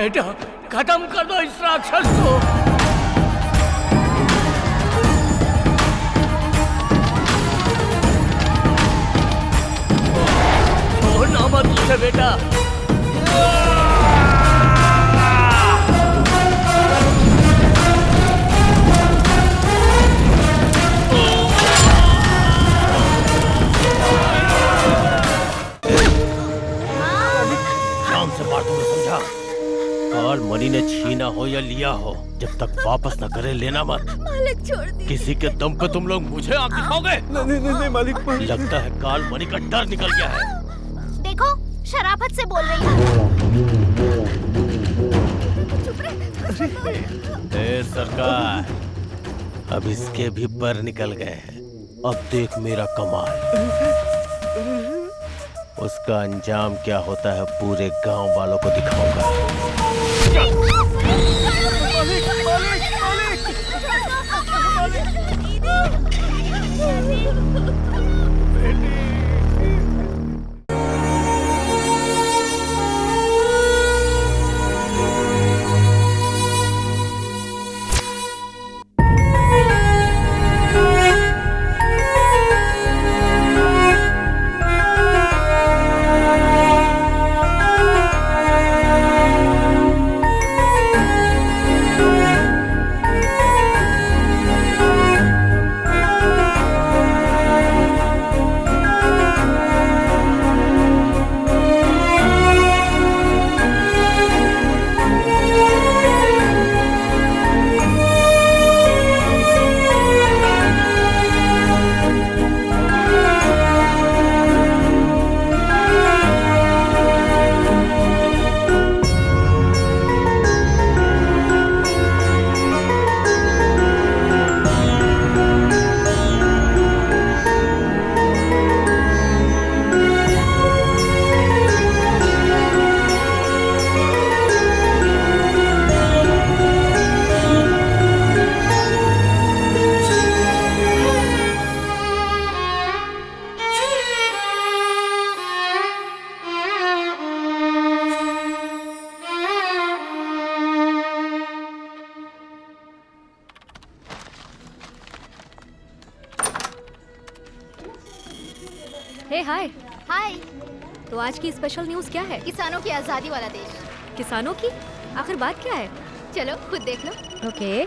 बेटा, खत्म कर दो इस राक्षस को। छोड़ना मत उसे बेटा। शाम से बात तुमने समझा? काल मणि ने छीना हो या लिया हो, जब तक वापस न करे लेना मत। मालिक छोड़ दी। किसी के दम पे तुम लोग मुझे आग दिखाओगे? नहीं मालिक। लगता है काल मणि का डर निकल गया है। देखो, शराफत से बोल रही है। ए सरकार, अब इसके भी पर निकल गए हैं। अब देख मेरा कमाल। उसका अंजाम क्या होता है पूरे गांव वालों को दिखाऊंगा। हाय। हाय। तो आज की स्पेशल न्यूज़ क्या है? किसानों की आजादी वाला देश। किसानों की? आखिर बात क्या है? चलो खुद देख लो। ओके।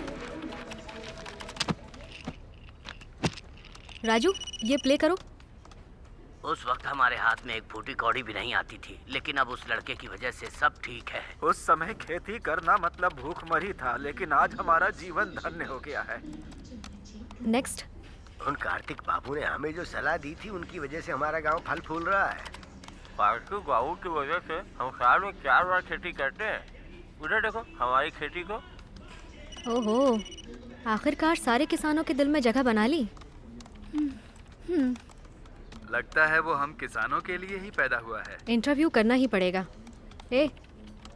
राजू, ये प्ले करो। उस वक्त हमारे हाथ में एक फूटी कौड़ी भी नहीं आती थी, लेकिन अब उस लड़के की वजह से सब ठीक है। उस समय खेती करना मतलब भूखमरी था, लेकिन आज हमारा जीवन धन्य हो गया है। नेक्स्ट। उन कार्तिक बाबू ने हमें जो सलाह दी थी, उनकी वजह से हमारा गांव फल फूल रहा है। कार्तिक बाबू की वजह से हम साल में 4 बार खेती करते हैं। उधर देखो हमारी खेती को। ओहो, आखिरकार सारे किसानों के दिल में जगह बना ली। लगता है वो हम किसानों के लिए ही पैदा हुआ है। इंटरव्यू करना ही पड़ेगा। ए,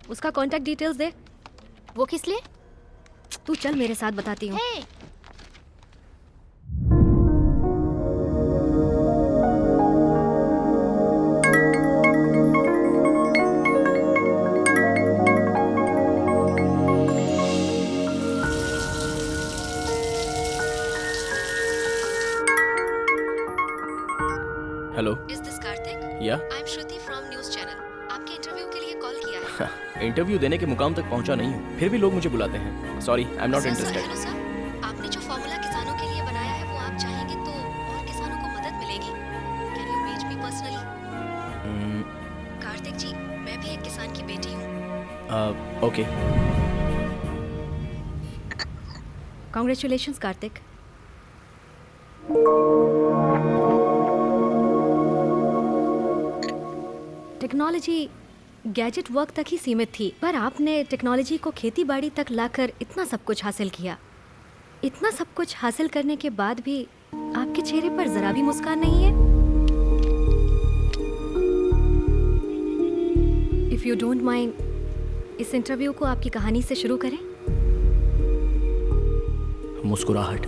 उसका कांटेक्ट डिटेल्स दे। वो किस लिए? तू चल मेरे साथ, बताती हूँ। हेलो। Is this Karthik? या? I'm Shruti from News Channel. आपके इंटरव्यू के लिए कॉल किया है। इंटरव्यू देने के मुकाम तक पहुंचा नहीं हूँ, फिर भी लोग मुझे बुलाते हैं। Sorry, I am not interested. Hello sir, आपने जो फॉर्मूला किसानों के लिए बनाया है, वो आप चाहेंगे तो और किसानों को मदद मिलेगी। Can you reach me personally? Kartik जी, मैं भी एक किसान की बेटी हूँ। Okay. Congratulations Kartik. Technology gadget work तक ही सीमित थी, पर आपने टेक्नोलॉजी को खेती बाड़ी तक लाकर इतना सब कुछ हासिल किया। इतना सब कुछ हासिल करने के बाद भी आपके चेहरे पर जरा भी मुस्कान नहीं है। इफ यू डोंट माइंड, इस इंटरव्यू को आपकी कहानी से शुरू करें। मुस्कुराहट।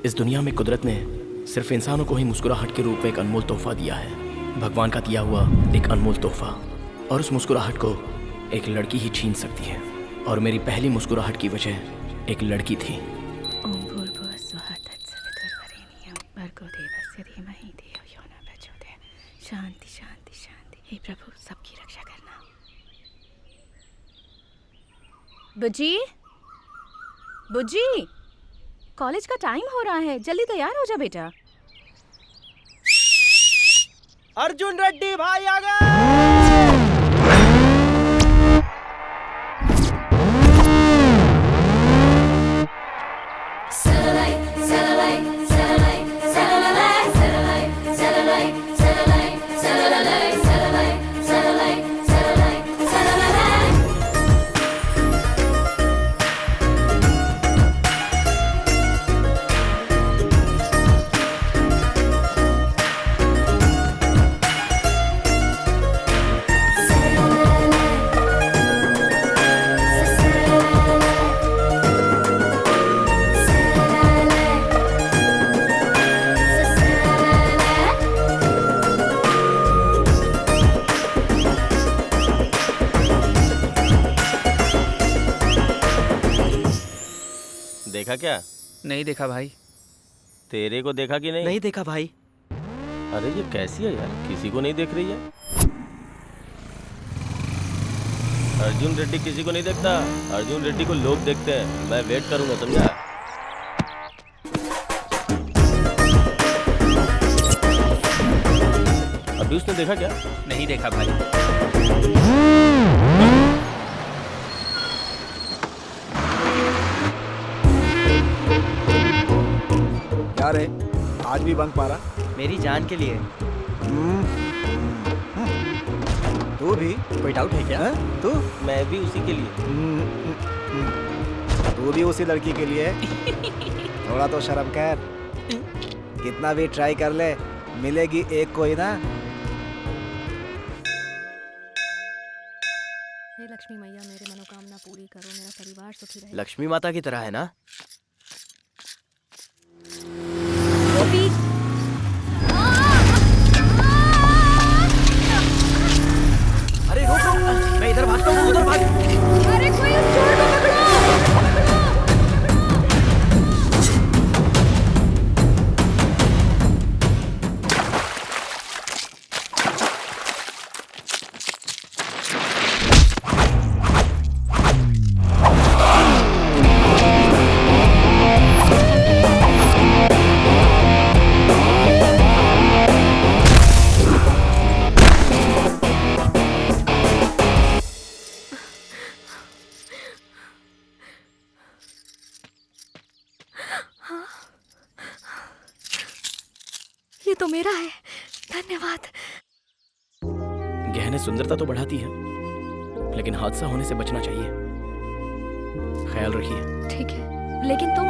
इस दुनिया में कुदरत ने सिर्फ इंसानों को ही मुस्कुराहट के रूप में एक अनमोल तोहफा दिया है। भगवान का दिया हुआ एक अनमोल तोहफा। और उस मुस्कुराहट को एक लड़की ही छीन सकती है, और मेरी पहली मुस्कुराहट की वजह एक लड़की थी। ओम भूर्भुवः स्वः तत्सवितुर्वरेण्यं भर्गो देवस्य धीमहि धियो यो न प्रचोदयात्। शांति शांति शांति। हे प्रभु, सबकी रक्षा करना। बुज्जी, बुज्जी, कॉलेज का टाइम हो रहा है, जल्दी तैयार हो जा बेटा। अर्जुन रेड्डी भाई आ गए। देखा क्या? नहीं देखा भाई। तेरे को देखा कि नहीं? नहीं देखा भाई। अरे ये कैसी है यार, किसी को नहीं देख रही है। अर्जुन रेड्डी किसी को नहीं देखता, अर्जुन रेड्डी को लोग देखते हैं। मैं वेट करूंगा, समझा? अभी उसने देखा क्या? नहीं देखा भाई। क्या रे, आज भी बंक मारा? मेरी जान के लिए। तू भी कोई डाउट है क्या? तू? मैं भी उसी के लिए। तू भी उसी लड़की के लिए? थोड़ा तो शर्म कर। कितना भी ट्राई कर ले, मिलेगी एक कोई ना। हे लक्ष्मी मैया, मेरे मनोकामना पूरी करो, मेरा परिवार सुखी रहे। लक्ष्मी माता की तरह है ना? अरे रुक रुक, मैं इधर भागता हूँ, उधर भाग। अरे कोई उस चोर को पकड़ो। ये तो मेरा है, धन्यवाद। गहने सुंदरता तो बढ़ाती है, लेकिन हादसा होने से बचना चाहिए। ख्याल रखिए। ठीक है, लेकिन तुम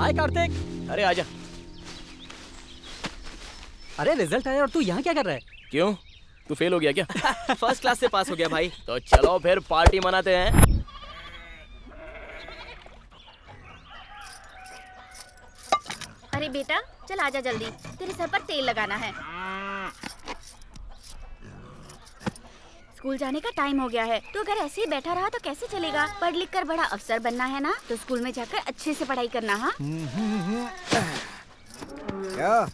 हाय कार्तिक। अरे आजा। अरे रिजल्ट आया और तू यहाँ क्या कर रहा है? क्यों, तू फेल हो गया क्या? फर्स्ट क्लास से पास हो गया भाई। तो चलो फिर पार्टी मनाते हैं। अरे बेटा, चल आजा जल्दी, तेरे सर पर तेल लगाना है। स्कूल जाने का टाइम हो गया है, तो अगर ऐसे ही बैठा रहा तो कैसे चलेगा? पढ़ लिख कर बड़ा अफसर बनना है ना, तो स्कूल में जाकर अच्छे से पढ़ाई करना। हाँ? क्या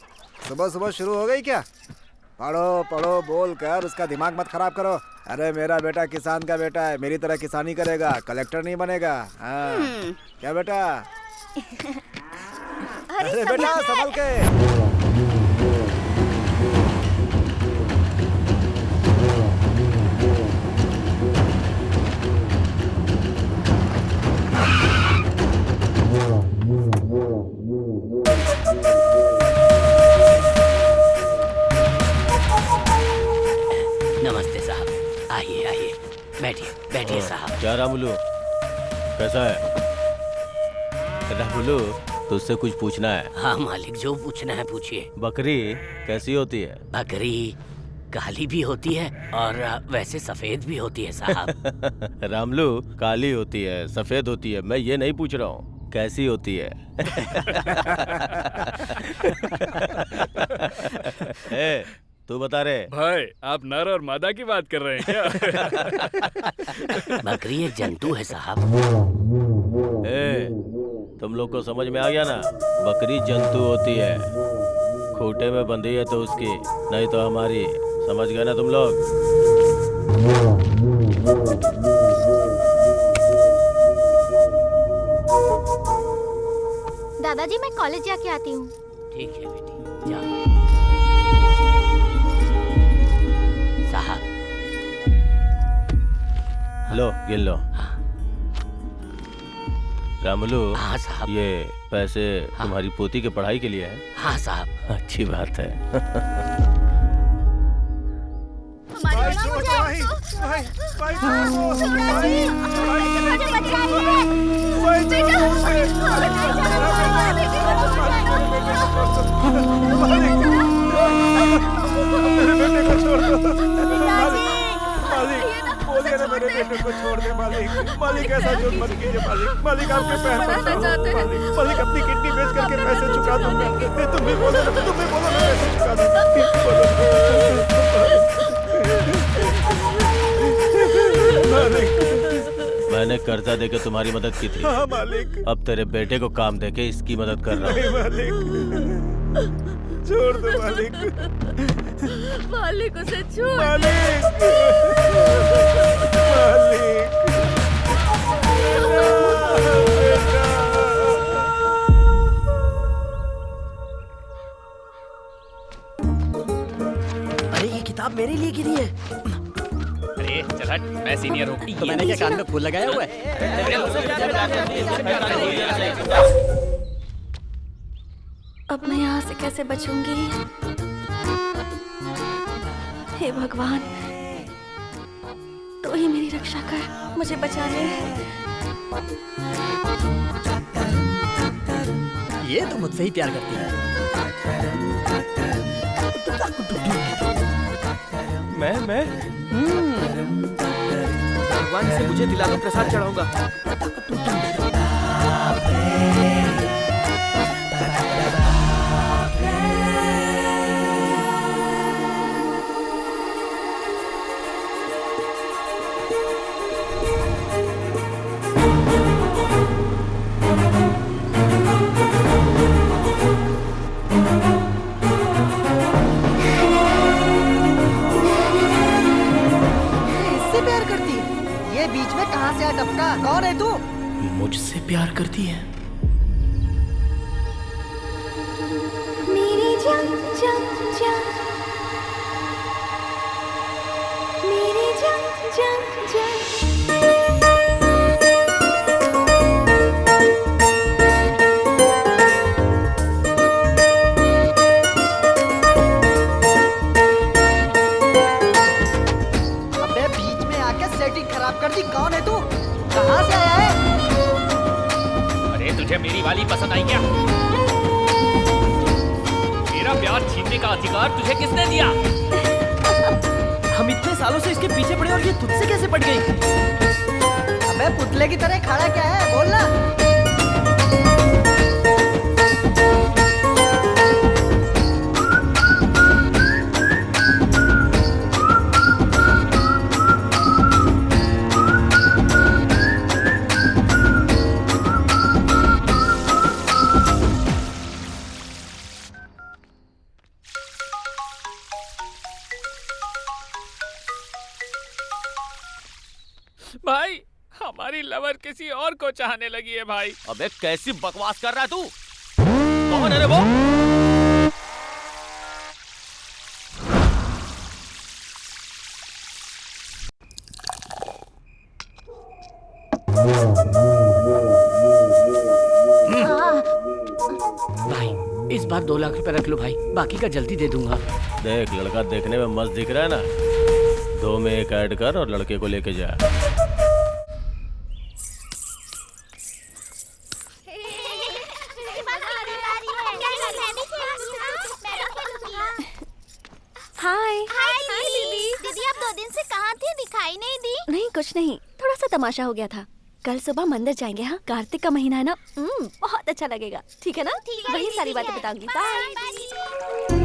सुबह सुबह शुरू हो गई क्या? पढ़ो पढ़ो बोल कर उसका दिमाग मत खराब करो। अरे मेरा बेटा किसान का बेटा है, मेरी तरह किसानी करेगा, कलेक्टर नहीं बनेगा। हाँ। क्या बेटा? अरे बेटा संभल के। नमस्ते साहब, आइए आइए, बैठिए बैठिए साहब। क्या रामुलू, कैसा है? रामुलू, तुझसे कुछ पूछना है। हाँ मालिक, जो पूछना है पूछिए। बकरी कैसी होती है? बकरी काली भी होती है और वैसे सफेद भी होती है साहब। रामलू, काली होती है, सफेद होती है, मैं ये नहीं पूछ रहा हूँ, कैसी होती है? तू बता रे। भाई आप नर और मादा की बात कर रहे हैं क्या? बकरी एक जंतु है साहब। ए, तुम लोग को समझ में आ गया ना? बकरी जंतु होती है, खूंटे में बंधी है तो उसकी, नहीं तो हमारी। समझ गए ना तुम लोग? दादाजी मैं कॉलेज जाके आती हूँ। ठीक है बेटी, जाओ। साहब। लो गिन लो। रामुलू। हाँ साहब। ये पैसे तुम्हारी पोती के पढ़ाई के लिए है? हाँ साहब। अच्छी बात है। बोलिए ना मेरे बेटे को छोड़ दे मालिक। मालिक ऐसा जुर्म मत कीजिए मालिक। मालिक आपके पैर पड़ता हूं मालिक। अपनी किडनी बेच करके पैसे चुका दूंगा। तुम भी बोलो ना, तुम भी बोलो ना, पैसे चुका दूंगा। मैंने कर्जा देके तुम्हारी मदद की थी। हाँ मालिक। अब तेरे बेटे को काम देके इसकी मदद कर रहा हूँ। मालिक छोड़ दो मालिक। मालिक उसे छोड़। मालिक अरे ये किताब मेरे लिए गिरी है। अरे चल हट, मैं सीनियर हूँ। तो मैंने क्या कान में फूल लगाया हुआ है? अब मैं यहाँ से कैसे बचूंगी? हे भगवान, तो ही मेरी रक्षा कर, मुझे बचा ले। ये तो मुझसे ही प्यार करती है। मैं भगवान से मुझे दिला दो, प्रसाद चढ़ाऊंगा। बीच में कहां से आ टपका? कौन है तू? मुझसे प्यार करती है। मेरी जान जान जान, मेरी जान जान जान। खराब कर दी। कौन है तू? कहां से आया है? अरे तुझे मेरी वाली पसंद आई क्या? मेरा प्यार छीनने का अधिकार तुझे किसने दिया? हम इतने सालों से इसके पीछे पड़े और ये तुझसे कैसे पड़ गई? अबे पुतले की तरह खड़ा क्या है? बोलना। भाई हमारी लवर किसी और को चाहने लगी है भाई। अबे कैसी बकवास कर रहा है तू? कौन है रे वो? भाई इस बार 2 लाख रुपए रख लो भाई, बाकी का जल्दी दे दूंगा। देख लड़का देखने में मस्त दिख रहा है ना, 2 में 1 ऐड कर और लड़के को लेके जा। हाय हाय दीदी। दीदी आप 2 दिन से कहाँ थी? दिखाई नहीं दी। नहीं कुछ नहीं, थोड़ा सा तमाशा हो गया था। कल सुबह मंदिर जाएंगे। हाँ, कार्तिक का महीना है ना, बहुत अच्छा लगेगा। ठीक है ना? वही सारी बातें बताऊंगी। बाय।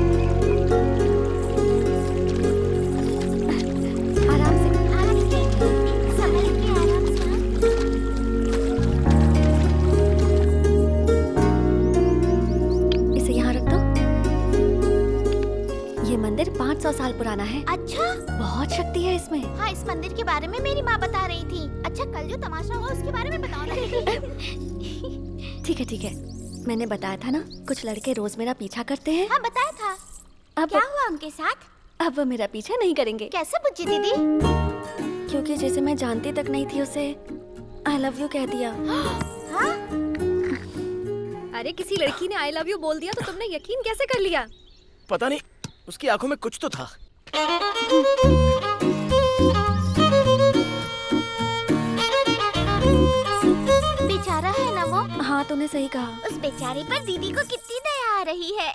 बहुत शक्ति है इसमें। हाँ, इस मंदिर के बारे में मेरी माँ बता रही थी। अच्छा, कल जो तमाशा हुआ उसके बारे में बताओ ना। ठीक है ठीक है, मैंने बताया था ना, कुछ लड़के रोज मेरा पीछा करते हैं। हाँ, बताया था। अब क्या हुआ उनके साथ? अब वो मेरा पीछा नहीं करेंगे। कैसे बुच्ची दीदी? क्योंकि जिसे मैं जानती तक नहीं थी उसे आई लव यू कह दिया। हाँ? अरे किसी लड़की ने आई लव यू बोल दिया तो तुमने यकीन कैसे कर लिया? पता नहीं, उसकी आंखों में कुछ तो था। बेचारा है ना वो। हाँ, तूने सही कहा। उस बेचारे पर दीदी को कितनी दया आ रही है।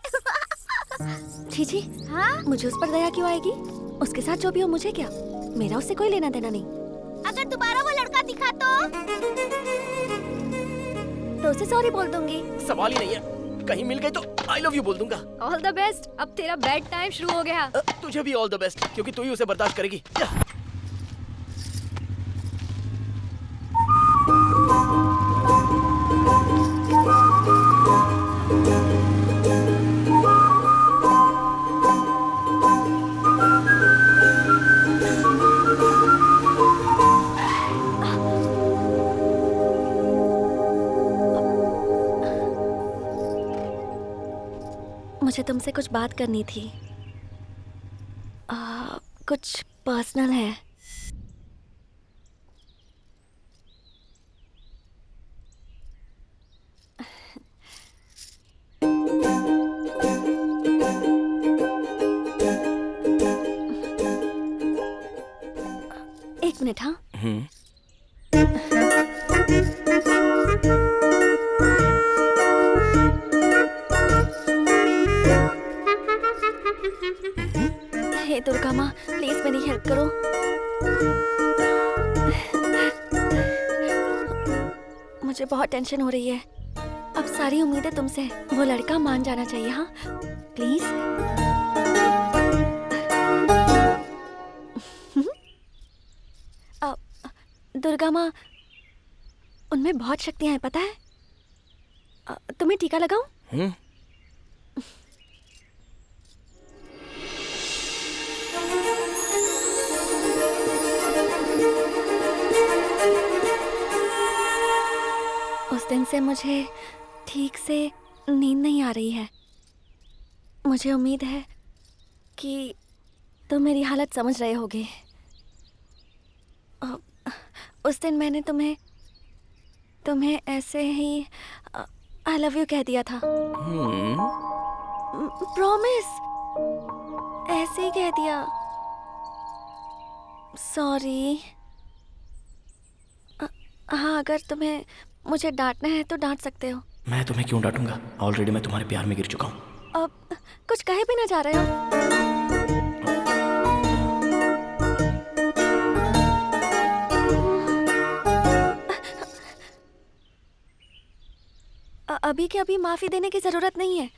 चीची, हाँ? मुझे उस पर दया क्यों आएगी? उसके साथ जो भी हो मुझे क्या, मेरा उससे कोई लेना देना नहीं। अगर दोबारा वो लड़का दिखा तो उसे सॉरी बोल दूंगी। सवाल ही नहीं है, कहीं मिल गई तो आई लव यू बोल दूंगा। All the best. अब तेरा बेड टाइम शुरू हो गया। तुझे भी ऑल द बेस्ट, क्योंकि तू ही उसे बर्दाश्त करेगी। मुझे तुमसे कुछ बात करनी थी। कुछ पर्सनल है। एक मिनट। हाँ, हे दुर्गा माँ, प्लीज मेरी हेल्प करो। मुझे बहुत टेंशन हो रही है। अब सारी उम्मीदें तुमसे। वो लड़का मान जाना चाहिए। हाँ प्लीज। दुर्गा माँ, उनमें बहुत शक्तियां हैं, पता है? तुम्हें टीका लगाऊं? उस दिन से मुझे ठीक से नींद नहीं आ रही है। मुझे उम्मीद है कि तुम मेरी हालत समझ रहे होगे। उस दिन मैंने तुम्हें ऐसे ही आई लव यू कह दिया था। प्रॉमिस, ऐसे ही कह दिया। सॉरी। हाँ, अगर तुम्हें मुझे डांटना है तो डांट सकते हो। मैं तुम्हें क्यों डांटूंगा? ऑलरेडी मैं तुम्हारे प्यार में गिर चुका हूँ। अब कुछ कहे भी ना जा रहे हो। अभी के अभी माफी देने की जरूरत नहीं है।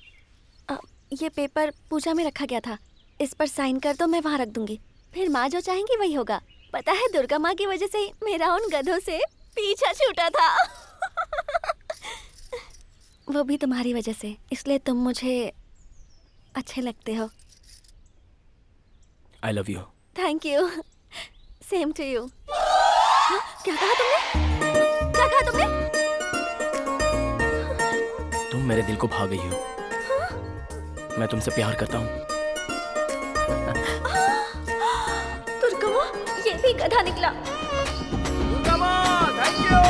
ये पेपर पूजा में रखा गया था, इस पर साइन कर दो, मैं वहां रख दूंगी। फिर माँ जो चाहेंगी वही होगा। पता है, दुर्गा माँ की वजह से ही मेरा उन गधों से पीछा छूटा था। वो भी तुम्हारी वजह से, इसलिए तुम मुझे अच्छे लगते हो। I love you. Thank you. Same to you. क्या कहा तुमने? क्या कहा तुमने? तुम मेरे दिल को भा गई हो। मैं तुमसे प्यार करता हूँ। दुर्गा माँ, ये भी गधा निकला। दुर्गा माँ, थैंक यू।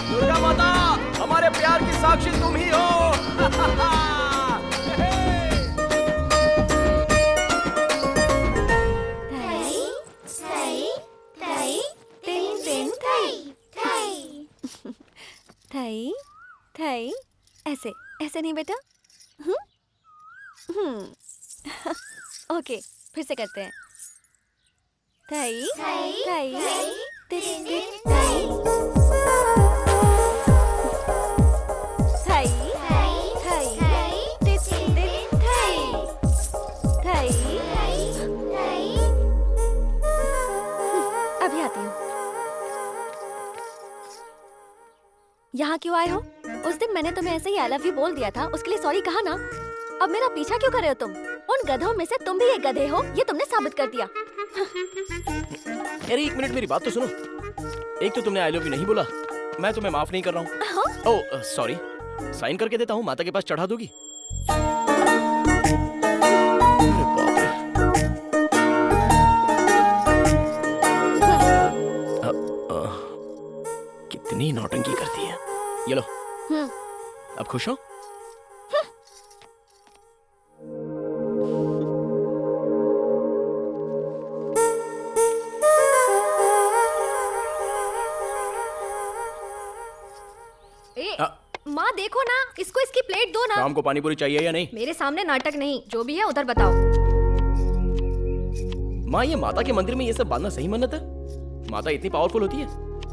दुर्गा माता, हमारे प्यार की साक्षी तुम ही हो। थई थई, ऐसे ऐसे नहीं बेटा। ओके, फिर से करते हैं। थई थई थई थई थई अभी आती हूँ। यहाँ क्यों आए हो? उस दिन मैंने तुम्हें ऐसे ही आई लव यू बोल दिया था, उसके लिए सॉरी कहा ना? अब मेरा पीछा क्यों कर रहे हो तुम? उन गधों में से तुम भी एक गधे हो, ये तुमने साबित कर दिया। अरे एक मिनट, मेरी बात तो सुनो। एक तो तुमने आई लव यू नहीं बोला, मैं तुम्हें माफ नहीं कर रहा हूँ। ओह सॉरी, साइन करके देता हूँ, माता के पास चढ़ा दोगी? अरे बाप रे। कितनी नौटंकी करती है। ये लो, अब खुश हो? माँ देखो ना, इसको इसकी प्लेट दो ना। शाम को पानी पूरी चाहिए या नहीं? मेरे सामने नाटक नहीं, जो भी है उधर बताओ। माँ, ये माता के मंदिर में ये सब बांधना सही मन्नत है? माता इतनी पावरफुल होती है?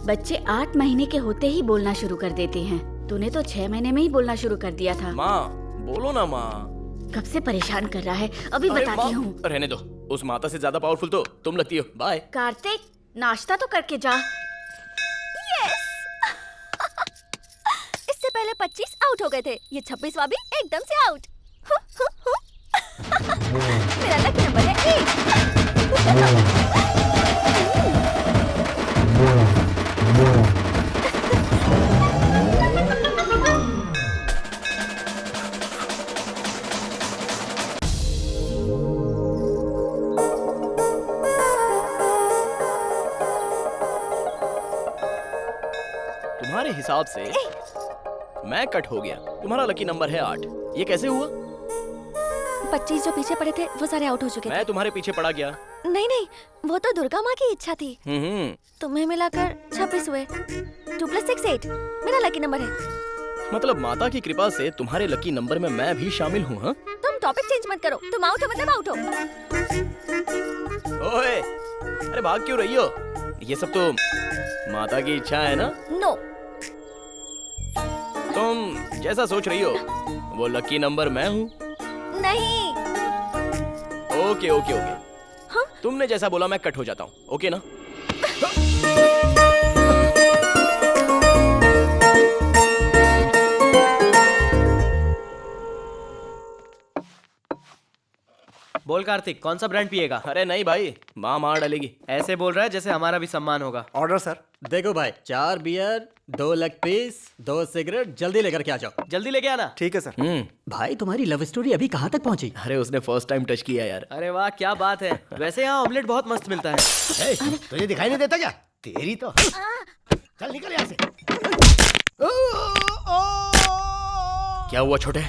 बच्चे 8 महीने के होते ही बोलना शुरू कर देते हैं। तूने तो 6 महीने में ही बोलना शुरू कर दिया था। माँ बोलो ना माँ। कब से परेशान कर रहा है, अभी बताती हूँ। रहने दो, उस माता से ज्यादा पावरफुल तो तुम लगती हो। बाय। कार्तिक, नाश्ता तो करके जा। इससे पहले 25 आउट हो गए थे, ये 26वां भी एकदम से आउट। मेरा लकी नंबर है 1। तुम्हारे हिसाब से मैं कट हो गया, तुम्हारा लकी नंबर है 8। ये कैसे हुआ? 25 जो पीछे पड़े थे वो सारे आउट हो चुके थे। मैं तुम्हारे पीछे पड़ा गया। नहीं नहीं, वो तो दुर्गा माँ की इच्छा थी। तुम्हें मिलाकर 26 हुए। 2 + 6 8 मेरा लकी नंबर है। मतलब माता की कृपा से तुम्हारे लकी नंबर में मैं भी शामिल हूँ। हाँ? तुम टॉपिक चेंज मत करो, तुम आउट हो मतलब आउट हो। ओए, अरे भाग क्यों रही हो? ये सब तो माता की इच्छा है ना? नो। तुम जैसा सोच रही हो वो लकी नंबर मैं हूँ। नहीं। Okay okay okay. हाँ? तुमने जैसा बोला मैं कट हो जाता हूँ, ओके ना? बोल कार्तिक, कौन सा ब्रांड पिएगा? अरे नहीं भाई, माँ मार डालेगी। ऐसे बोल रहा है जैसे हमारा भी सम्मान होगा। Order sir. देखो भाई, 4 बियर, 2 लेग पीस, 2 सिगरेट, जल्दी लेकर के आ जाओ। जल्दी लेके आना। ठीक है सर। भाई तुम्हारी लव स्टोरी अभी कहाँ तक पहुँची? अरे उसने फर्स्ट टाइम टच किया यार। अरे वाह, क्या बात है। वैसे यहाँ ऑमलेट बहुत मस्त मिलता है। तुझे दिखाई नहीं देता क्या? तेरी तो चल निकल यहाँ से। क्या हुआ छोटे?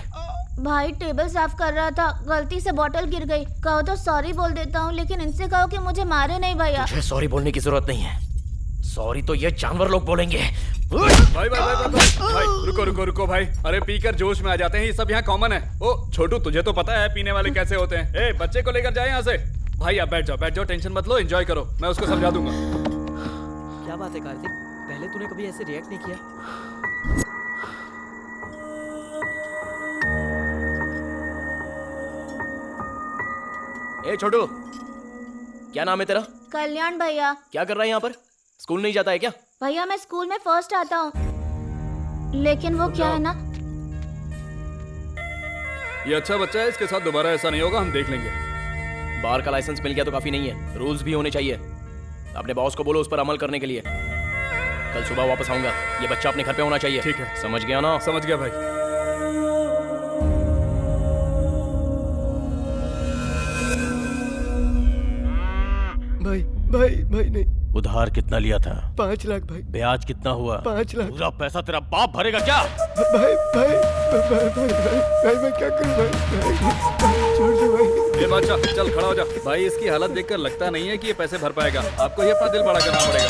भाई टेबल साफ कर रहा था, गलती से बोतल गिर गई। कहो तो सॉरी बोल देता हूँ, लेकिन इनसे कहो कि मुझे मारे नहीं भैया। तुझे सॉरी बोलने की जरूरत नहीं है, सॉरी तो ये जानवर लोग बोलेंगे। भाई भाई भाई भाई भाई रुको रुको रुको भाई। अरे पीकर जोश में आ जाते हैं, ये सब यहाँ कॉमन है। ओ छोटू, तुझे तो पता है पीने वाले कैसे होते हैं। ए बच्चे को लेकर जाए यहाँ से। भाई आप बैठ जाओ, टेंशन मत लो, एंजॉय करो, मैं उसको समझा दूंगा। क्या बात है कार्तिक, पहले तूने कभी ऐसे रिएक्ट नहीं किया। ए छोटू, क्या नाम है तेरा? कल्याण भैया। क्या कर रहा है यहाँ पर? स्कूल नहीं जाता है क्या? भैया मैं स्कूल में फर्स्ट आता हूँ, लेकिन वो क्या है ना, ये अच्छा बच्चा है, इसके साथ दोबारा ऐसा नहीं होगा, हम देख लेंगे। बार का लाइसेंस मिल गया तो काफी नहीं है, रूल्स भी होने चाहिए। अपने बॉस को बोलो उस पर अमल करने के लिए। कल सुबह वापस आऊंगा, ये बच्चा अपने घर पे होना चाहिए। ठीक है, समझ गया ना? समझ गया भाई। भाई भाई भाई नहीं। उधार कितना लिया था? 5 लाख भाई। ब्याज कितना हुआ? 5 लाख। पूरा पैसा तेरा बाप भरेगा क्या? भाई भाई भाई भाई भाई मैं क्या करूं भाई? छोड़ दो भाई। ये बादशाह चल खड़ा हो जा। भाई इसकी हालत देखकर लगता नहीं है कि ये पैसे भर पाएगा, आपको ही अपना दिल बड़ा करना पड़ेगा।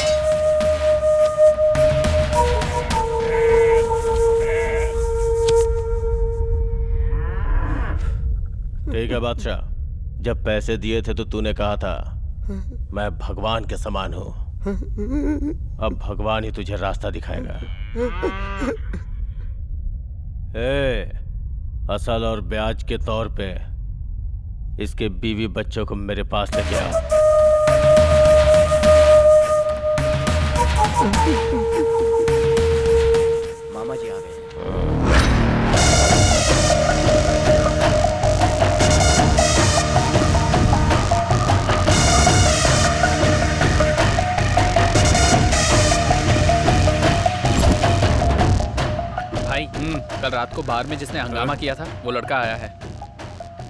ठीक है बादशाह, जब पैसे दिए थे तो तूने कहा था मैं भगवान के समान हूँ। अब भगवान ही तुझे रास्ता दिखाएगा। असल और ब्याज के तौर पे इसके बीवी बच्चों को मेरे पास लेके आओ। मामा जी आ गए। कल रात को बार में जिसने हंगामा किया था वो लड़का आया है।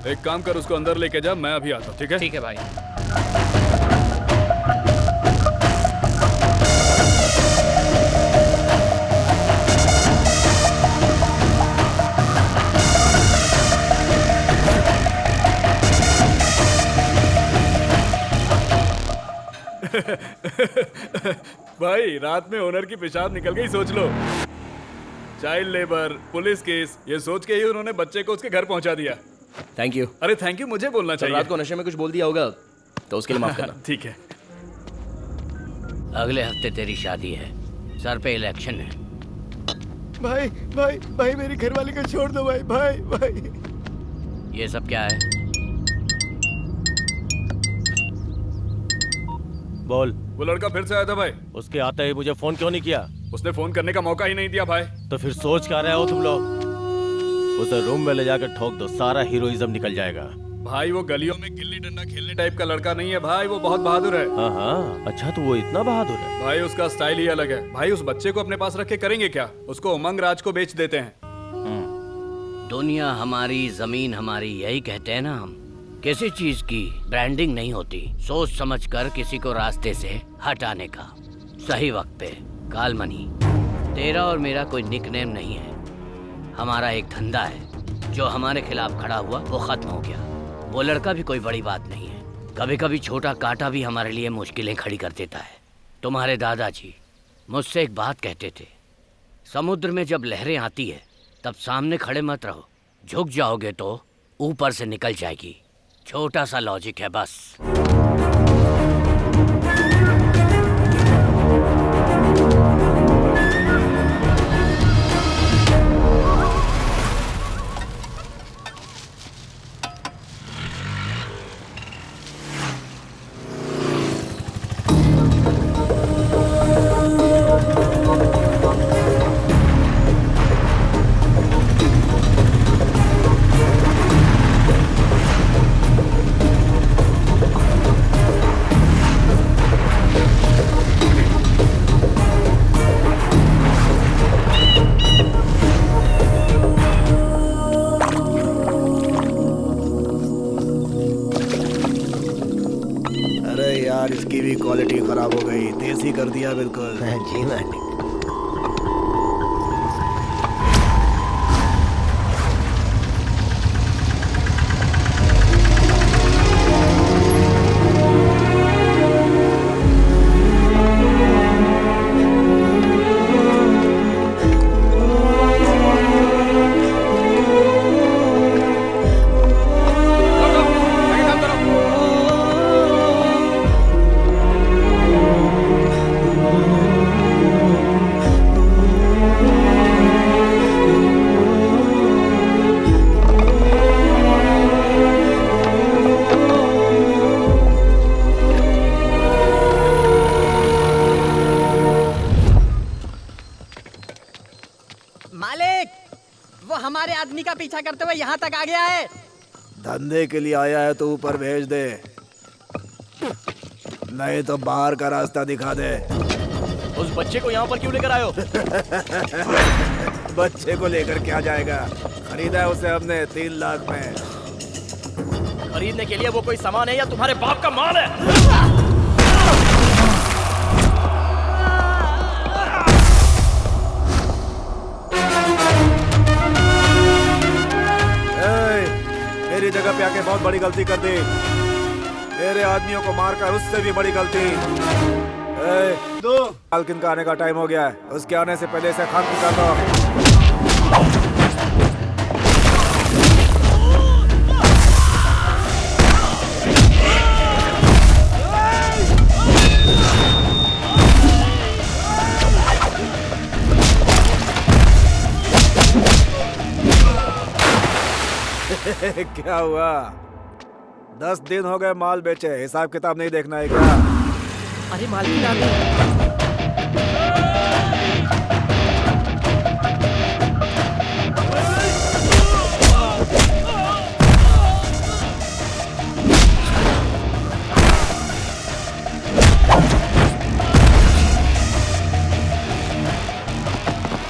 एक काम कर, उसको अंदर लेके जा, मैं अभी आता हूँ। ठीक है? ठीक है भाई। भाई रात में ओनर की पेशाब निकल गई, सोच लो। चाइल्ड लेबर, पुलिस केस, ये सोच के ही उन्होंने बच्चे को उसके घर पहुंचा दिया। Thank you. अरे थैंक यू मुझे बोलना चाहिए। रात को नशे में कुछ बोल दिया होगा तो उसके लिए माफ करना। ठीक है। अगले हफ्ते तेरी शादी है, सर पे इलेक्शन है। भाई भाई भाई मेरी घरवाली को छोड़ दो भाई भाई भाई। ये सब क्या है? बोल। वो लड़का फिर से आया था भाई। उसके आते ही मुझे फोन क्यों नहीं किया? उसने फोन करने का मौका ही नहीं दिया भाई। तो फिर सोच क्या रहे हो तुम लोग? उसे रूम में ले जाकर ठोक दो, सारा हीरोइज्म निकल जाएगा। भाई वो गलियों में गिल्ली डंडा खेलने टाइप का लड़का नहीं है भाई, वो बहुत बहादुर है। हाँ हाँ, अच्छा तो वो इतना बहादुर है? भाई उसका स्टाइल ही अलग है। भाई उस बच्चे को अपने पास रख के करेंगे क्या? उसको उमंग राज को बेच देते हैं। दुनिया हमारी, जमीन हमारी, यही कहते हैं ना हम। किसी चीज की ब्रांडिंग नहीं होती, सोच समझकर किसी को रास्ते से हटाने का। सही वक्त पे। कालमनी, तेरा और मेरा कोई निकनेम नहीं है, हमारा एक धंधा है। जो हमारे खिलाफ खड़ा हुआ वो खत्म हो गया। वो लड़का भी कोई बड़ी बात नहीं है। कभी कभी छोटा कांटा भी हमारे लिए मुश्किलें खड़ी कर देता है। तुम्हारे दादाजी मुझसे एक बात कहते थे, समुद्र में जब लहरें आती है तब सामने खड़े मत रहो, झुक जाओगे तो ऊपर से निकल जाएगी। छोटा सा लॉजिक है बस। इसकी भी क्वालिटी खराब हो गई, देसी कर दिया बिल्कुल। जी मालिक। पीछा करते हुए यहाँ तक आ गया है। धंधे के लिए आया है तो ऊपर भेज दे, नहीं तो बाहर का रास्ता दिखा दे। उस बच्चे को यहाँ पर क्यों लेकर आए हो? बच्चे को लेकर क्या जाएगा, खरीदा है उसे हमने 3 लाख में। खरीदने के लिए वो कोई सामान है या तुम्हारे बाप का माल है? मेरी जगह पे आके बहुत बड़ी गलती कर दी, मेरे आदमियों को मारकर उससे भी बड़ी गलती। मालकिन का आने का टाइम हो गया है, उसके आने से पहले से खान निकाल दो। क्या हुआ? 10 दिन हो गए माल बेचे, हिसाब किताब नहीं देखना है क्या? अरे मालकिन आ गई।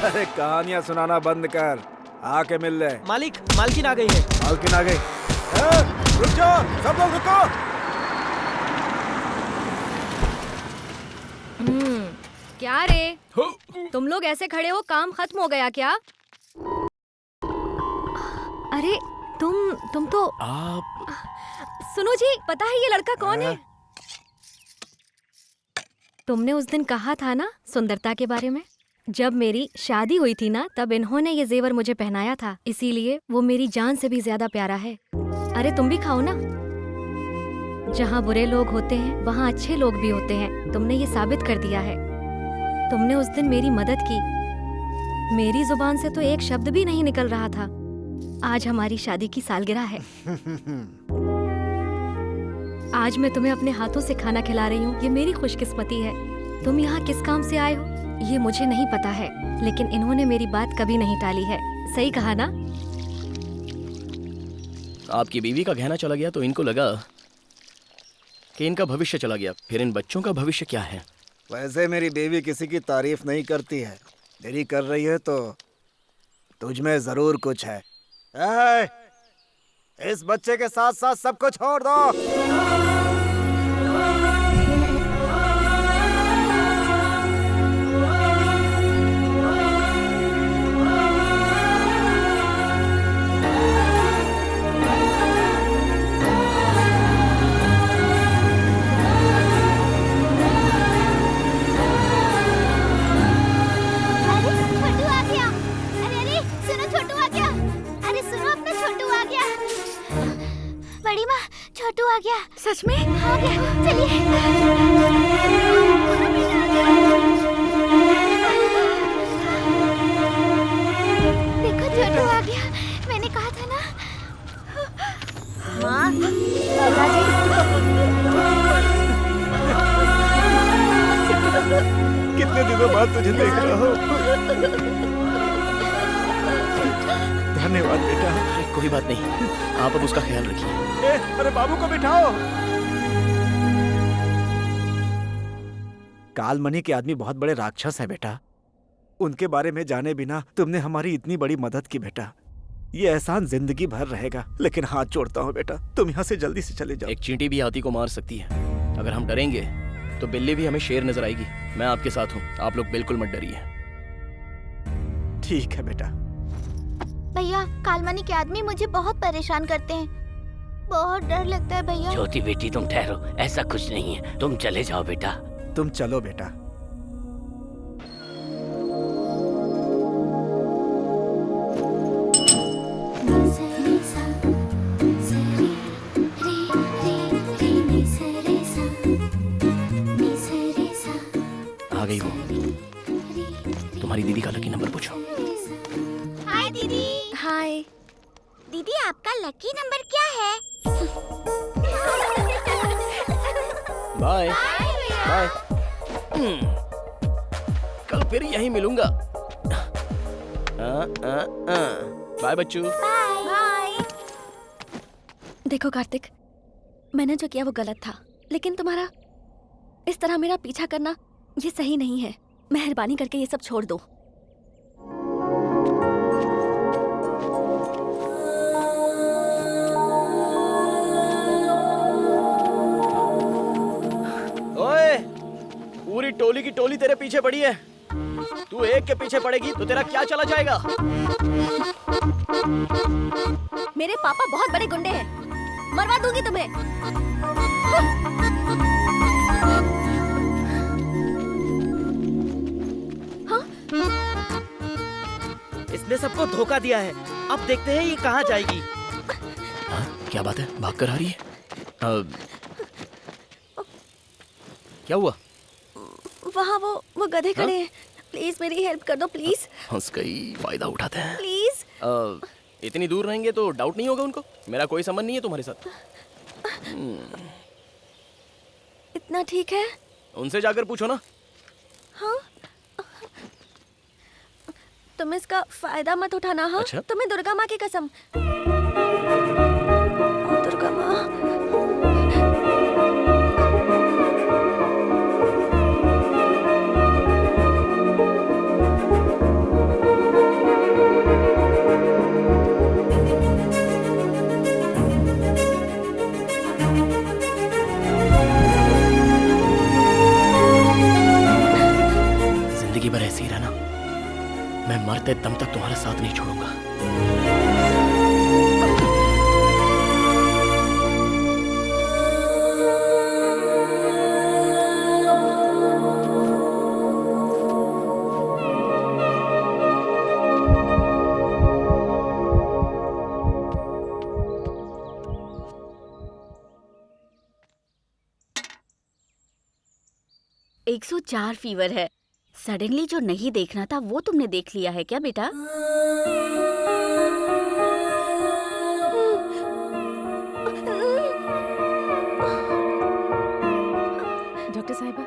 अरे कहानियां सुनाना बंद कर, आके मिल ले। मालिक, मालकिन आ गई है। मालकिन आ गई। रुक जाओ, सब लोग रुको। क्या रे? तुम लोग ऐसे खड़े हो, काम खत्म हो गया क्या? अरे तुम तो आप सुनो जी, पता है ये लड़का कौन है? तुमने उस दिन कहा था ना सुंदरता के बारे में। जब मेरी शादी हुई थी ना, तब इन्होंने ये जेवर मुझे पहनाया था, इसीलिए वो मेरी जान से भी ज्यादा प्यारा है। अरे तुम भी खाओ ना। जहाँ बुरे लोग होते हैं वहाँ अच्छे लोग भी होते हैं। तुमने ये साबित कर दिया है। तुमने उस दिन मेरी मदद की। मेरी जुबान से तो एक शब्द भी नहीं निकल रहा था। आज हमारी शादी की सालगिरह है। आज मैं तुम्हें अपने हाथों से खाना खिला रही हूँ। ये मेरी खुशकिस्मती है। तुम यहाँ किस काम से आए हो ये मुझे नहीं पता है, लेकिन इन्होंने मेरी बात कभी नहीं टाली है। सही कहा ना? आपकी बीवी का गहना चला गया तो इनको लगा कि इनका भविष्य चला गया। फिर इन बच्चों का भविष्य क्या है? वैसे मेरी बीवी किसी की तारीफ नहीं करती है। देरी कर रही है तो तुझ में जरूर कुछ है। इस बच्चे के साथ साथ सबको छोड़ दो। बड़ी माँ, छोटू आ गया। सच में आ गया? चलिए। देखो छोटू आ गया। मैंने कहा था ना। माँ, कितने दिनों बाद तुझे देख रहा हूँ। धन्यवाद बेटा। कोई बात नहीं, आप अब उसका ख्याल रखिए। अरे बाबू को बिठाओ। कालमणि के आदमी बहुत बड़े राक्षस हैं बेटा। उनके बारे में जाने बिना तुमने हमारी इतनी बड़ी मदद की बेटा। ये एहसान जिंदगी भर रहेगा। लेकिन हाथ जोड़ता हूँ बेटा, तुम यहाँ से जल्दी से चले जाओ। एक चींटी भी हाथी को मार सकती है। अगर हम डरेंगे तो बिल्ली भी हमें शेर नजर आएगी। मैं आपके साथ हूँ, आप लोग बिल्कुल मत डरिए। ठीक है बेटा। भैया, कालमणि के आदमी मुझे बहुत परेशान करते हैं। बहुत डर लगता है भैया। ज्योति बेटी तुम ठहरो, ऐसा कुछ नहीं है। तुम चले जाओ बेटा। तुम चलो बेटा। आ गई वो। तुम्हारी दीदी का लकी नंबर पूछो। हाय दीदी। हाय दीदी, आपका लकी नंबर क्या है? Bye bye. कल फिर यहीं मिलूंगा। बाय बच्चू। बाय। देखो कार्तिक, मैंने जो किया वो गलत था, लेकिन तुम्हारा इस तरह मेरा पीछा करना ये सही नहीं है। मेहरबानी करके ये सब छोड़ दो। ओए, पूरी टोली की टोली तेरे पीछे पड़ी है। तू एक के पीछे पड़ेगी तो तेरा क्या चला जाएगा? मेरे पापा बहुत बड़े गुंडे हैं, मरवा दूंगी तुम्हें। हाँ? इसने सबको धोखा दिया है। अब देखते हैं ये कहाँ जाएगी। हाँ? क्या बात है, भाग कर आ रही है? क्या हुआ? वहाँ वो गधे खड़े हैं। प्लीज मेरी हेल्प कर दो प्लीज। हंस गई, फायदा उठाते हैं। प्लीज। इतनी दूर रहेंगे तो डाउट नहीं होगा उनको? मेरा कोई संबंध नहीं है तुम्हारे साथ। इतना ठीक है? उनसे जाकर पूछो ना। हाँ? तुम इसका फायदा मत उठाना। हाँ? अच्छा? तुम्हें दुर्गा माँ की कसम। दुर्गा माँ। मरते दम तक तुम्हारा साथ नहीं छोड़ूंगा। है 104 फीवर है। सडनली जो नहीं देखना था वो तुमने देख लिया है क्या बेटा? डॉक्टर साहिबा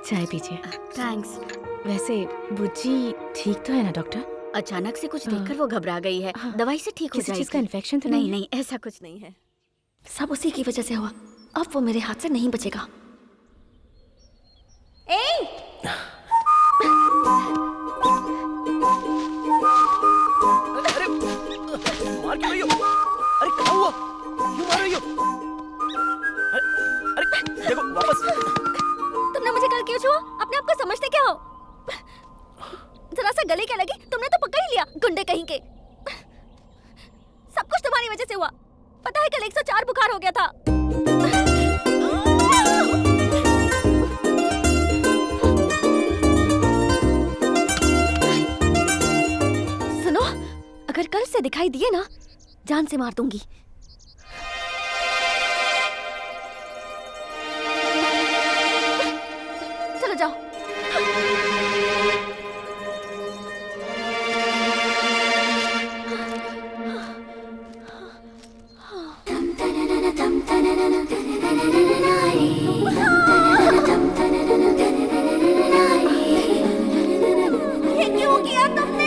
चाय पीजिए। थैंक्स। वैसे बुज्जी ठीक तो है ना डॉक्टर? अचानक से कुछ देखकर वो घबरा गई है। दवाई से ठीक हो किसी जाएगी। चीज का इन्फेक्शन तो नहीं, ऐसा कुछ नहीं है। सब उसी की वजह से हुआ। अब वो मेरे हाथ से नहीं बचेगा। मार क्यों रही हो? अरे क्या हुआ? क्यों मार रही हो? अरे देखो वापस। तुमने मुझे कल क्यों छुआ? अपने आप को समझते क्या हो? जरा सा गले क्या लगी? तुमने तो पकड़ ही लिया, गुंडे कहीं के। सब कुछ तुम्हारी वजह से हुआ। पता है कल 104 बुखार हो गया था। सुनो, अगर कल से दिखाई दिए ना, जान से मार दूंगी। चलो जाओ। ये क्यों किया तुमने?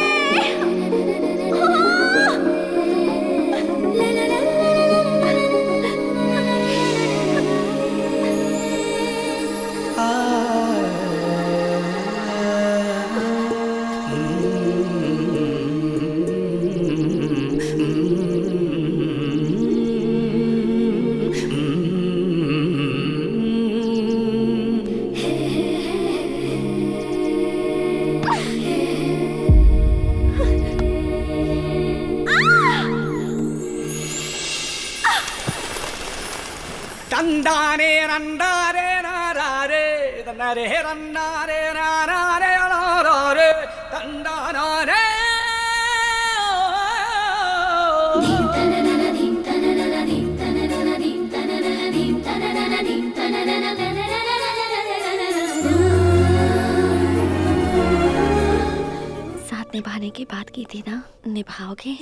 रंडारे रंडारे नारे तन्नारे रंडारे नारे नारे तन्नारे साथ निभाने की बात की थी ना, निभाओगे?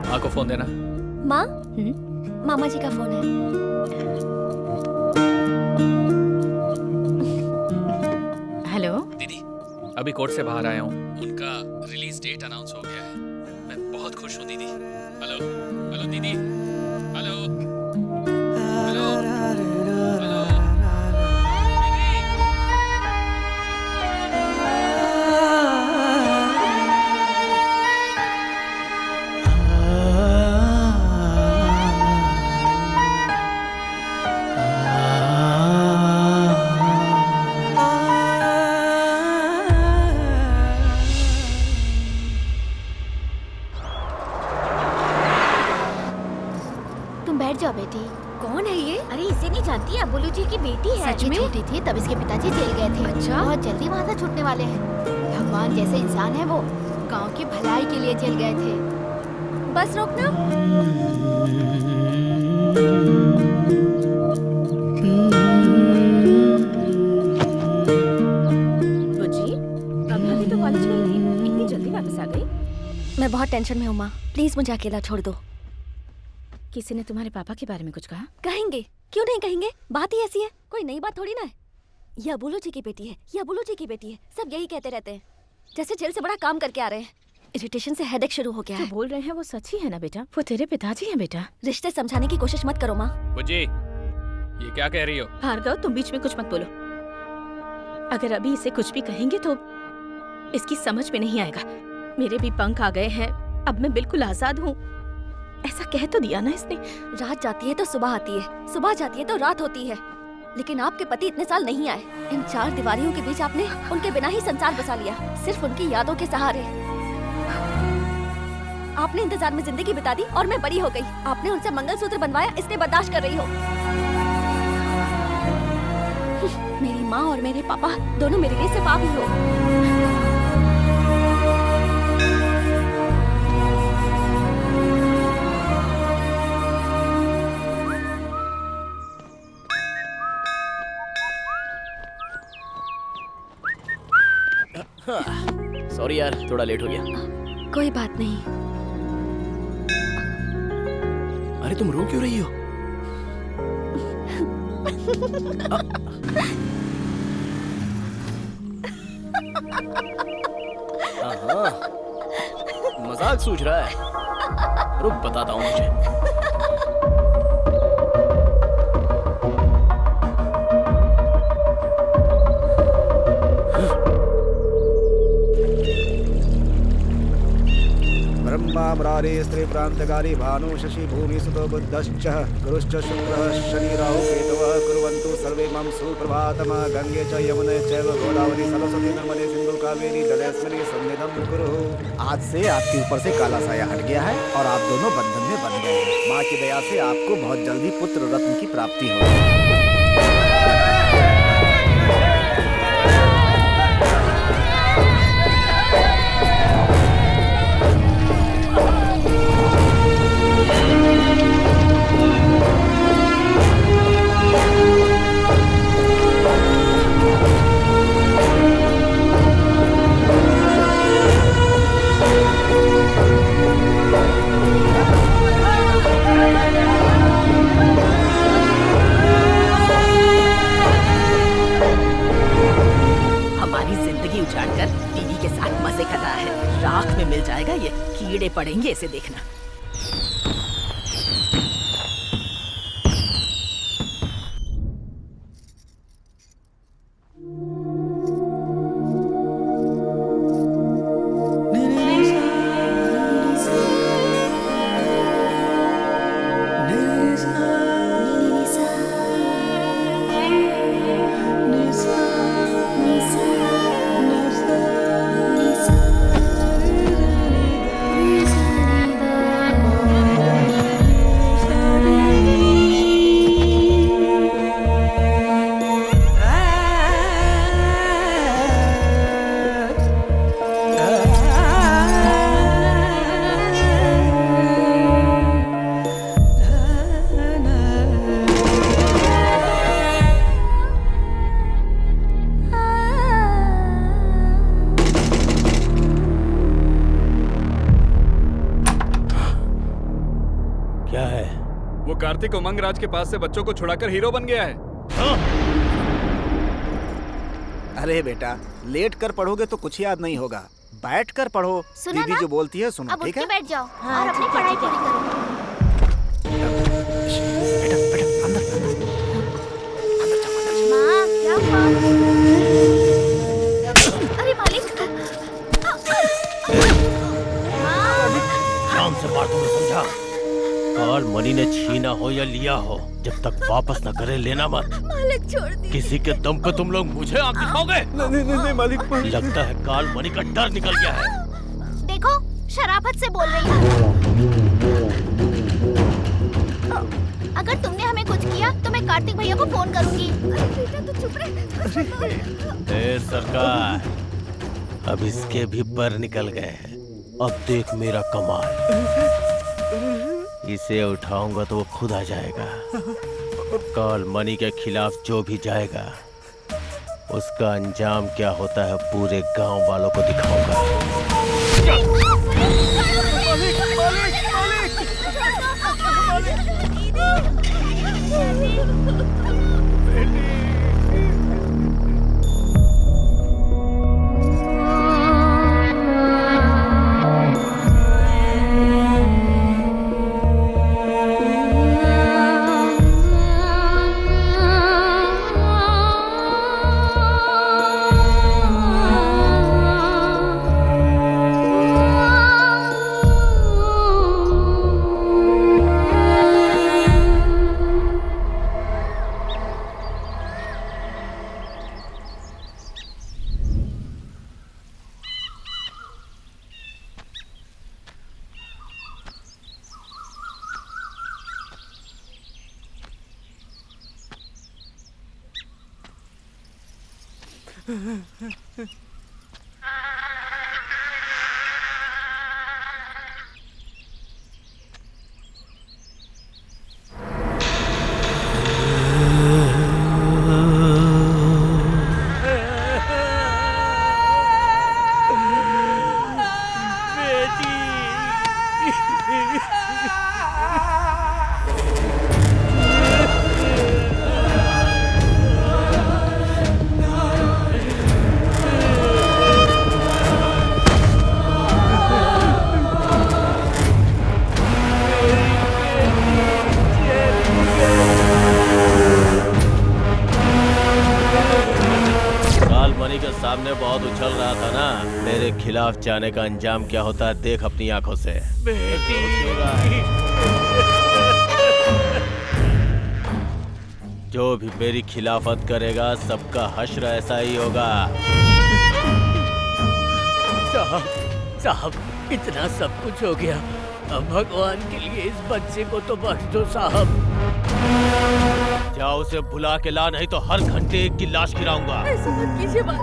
माँ को फोन देना। माँ? मामा जी का फोन है। हेलो दीदी, अभी कोर्ट से बाहर आया हूँ। उनका रिलीज डेट अनाउंस हो गया है। मैं बहुत खुश हूँ दीदी। हेलो हेलो दीदी, हेलो हेलो हेलो तुम बैठ जाओ बेटी। कौन है ये? अरे इसे नहीं जानती, अबुलू जी की बेटी है। सच में? छोटी थी तब इसके पिताजी जेल गए थे। अच्छा? बहुत जल्दी वहाँ से छूटने वाले हैं। भगवान जैसे इंसान है वो, गांव की भलाई के लिए जेल गए थे। बस रोकना। बुज्जी अब अभी तो कॉलेज गई थी, इतनी जल्दी वापस आ गई? मैं बहुत टेंशन में हूँ माँ, प्लीज मुझे अकेला छोड़ दो। किसी ने तुम्हारे पापा के बारे में कुछ कहा? कहेंगे, क्यों नहीं कहेंगे? बात ही ऐसी है, कोई नई बात थोड़ी ना है। ये अबुलू जी की बेटी है, ये अबुलू जी की बेटी है, सब यही कहते रहते हैं। जैसे जेल से बड़ा काम करके आ रहे हैं। इरिटेशन से हेडेक शुरू हो गया जो है। बोल रहे हैं वो सच ही है ना बेटा? वो तेरे पिताजी हैं बेटा। रिश्ते समझाने की कोशिश मत करो माँ। बुज्जी, ये क्या कह रही हो? भार्गव तुम बीच में कुछ मत बोलो। अगर अभी इसे कुछ भी कहेंगे तो इसकी समझ में नहीं आएगा। मेरे भी पंख आ गए हैं, अब मैं बिल्कुल आजाद हूँ। ऐसा कह तो दिया ना इसने। रात जाती है तो सुबह आती है, सुबह जाती है तो रात होती है। लेकिन आपके पति इतने साल नहीं आए। इन 4 दीवारियों के बीच आपने उनके बिना ही संसार बसा लिया, सिर्फ उनकी यादों के सहारे। आपने इंतजार में जिंदगी बिता दी और मैं बड़ी हो गई। आपने उनसे मंगलसूत्र बनवाया, इसलिए बर्दाश्त कर रही हो। मेरी माँ और मेरे पापा दोनों मेरे लिए सिर्फ आप ही हो। सॉरी यार, थोड़ा लेट हो गया। कोई बात नहीं। अरे तुम रो क्यों रही हो? मजाक सूझ रहा है। रुक बताता हूँ मुझे। ब्रह्मा मुरारी स्त्री प्रांतकारी भानु शशि भूमि सुतो बुद्धश्च गुरुश्च शुक्रः शनि राहु केतवः कुर्वन्तु सर्वे मम सुप्रभातम्। गंगे च यमुने चैव गोदावरी सरस्वती नर्मदे सिंधु कावेरी जलेस्मिन् सन्निधं कुरु। आज से आपके ऊपर से काला साया हट गया है और आप दोनों बंधन में बंध गए हैं। माँ की दया से आपको बहुत जल्दी पुत्र रत्न की प्राप्ति होगी। उछाड़कर टीवी के साथ मजे कर रहा है। राख में मिल जाएगा ये, कीड़े पड़ेंगे इसे देखना। कार्तिक उमंगराज के पास से बच्चों को छुड़ाकर हीरो बन गया है। अरे बेटा, लेट कर पढ़ोगे तो कुछ याद नहीं होगा। बैठ कर पढ़ो। दीदी जो बोलती है सुनो, ठीक है? बैठ जाओ और अपनी पढ़ाई पूरी करो। बेटा अंदर माँ, क्या हुआ? अरे मालिक। शाम से बात तुमने समझा? काल मनी ने छीना हो या लिया हो, जब तक वापस न करे लेना मत। मालिक छोड़ दी। किसी के दम पे तुम लोग मुझे आग दिखाओगे? नहीं मालिक। लगता है काल मनी का डर निकल गया है। देखो, शराफत से बोल रही हूँ। अगर तुमने हमें कुछ किया तो मैं कार्तिक भैया को फोन करूंगी। अरे बेटा तू चुप रह। सरकार, अब इसके भी पर निकल गए हैं। अब देख मेरा कमाल। इसे उठाऊंगा तो वो खुद आ जाएगा। काल मनी के खिलाफ जो भी जाएगा उसका अंजाम क्या होता है पूरे गांव वालों को दिखाऊंगा। कालमणि के सामने बहुत उछल रहा था ना, मेरे खिलाफ जाने का अंजाम क्या होता है देख अपनी आंखों से। जो भी मेरी खिलाफत करेगा सबका हश्र ऐसा ही होगा। साहब इतना सब कुछ हो गया, अब भगवान के लिए इस बच्चे को तो बख्श दो साहब। जाओ उसे बुला के ला, नहीं तो हर घंटे एक की लाश गिराऊंगा। ऐसा मत कीजिए भैया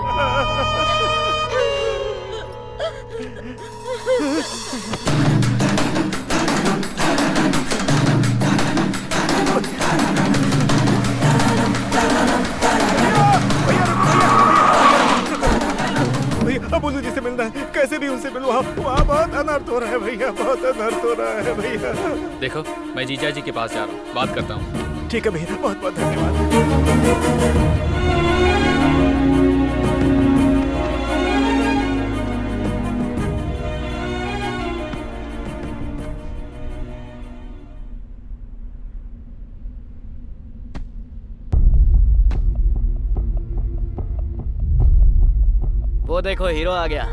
बुल्लू जी से मिलना है, कैसे भी उनसे मिलो। वहाँ बहुत अनर्थ हो रहा है भैया, बहुत अनर्थ हो रहा है भैया। देखो मैं जीजा जी के पास जा रहा हूँ, बात करता हूँ। ठीक है भैया, बहुत बहुत धन्यवाद। वो देखो हीरो आ गया।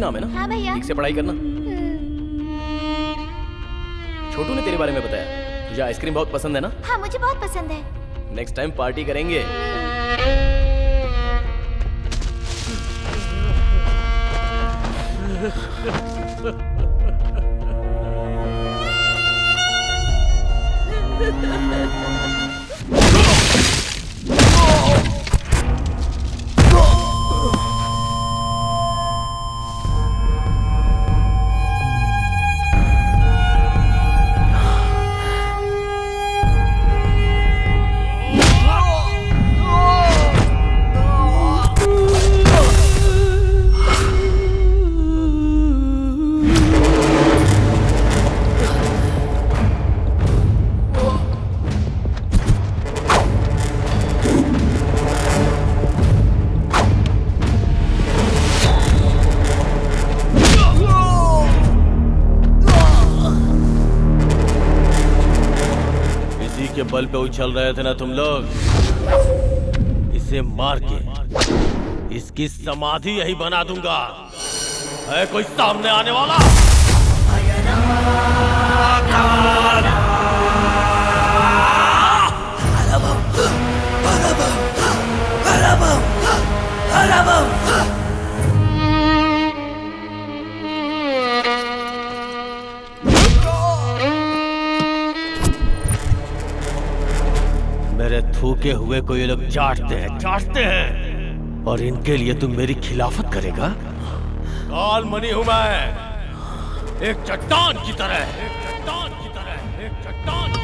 नाम है ना? हाँ भैया। ठीक से पढ़ाई करना। छोटू ने तेरे बारे में बताया, तुझे आइसक्रीम बहुत पसंद है ना? हाँ मुझे बहुत पसंद है। नेक्स्ट टाइम पार्टी करेंगे। बल पे उछल रहे थे ना तुम लोग, इसे मार के इसकी समाधि यही बना दूंगा। है कोई सामने आने वाला? मेरे थूके हुए को ये लोग चाटते हैं और इनके लिए तुम मेरी खिलाफत करेगा? कालमणि हूं मैं, एक चट्टान की तरह, एक चट्टान की तरह, एक चट्टान की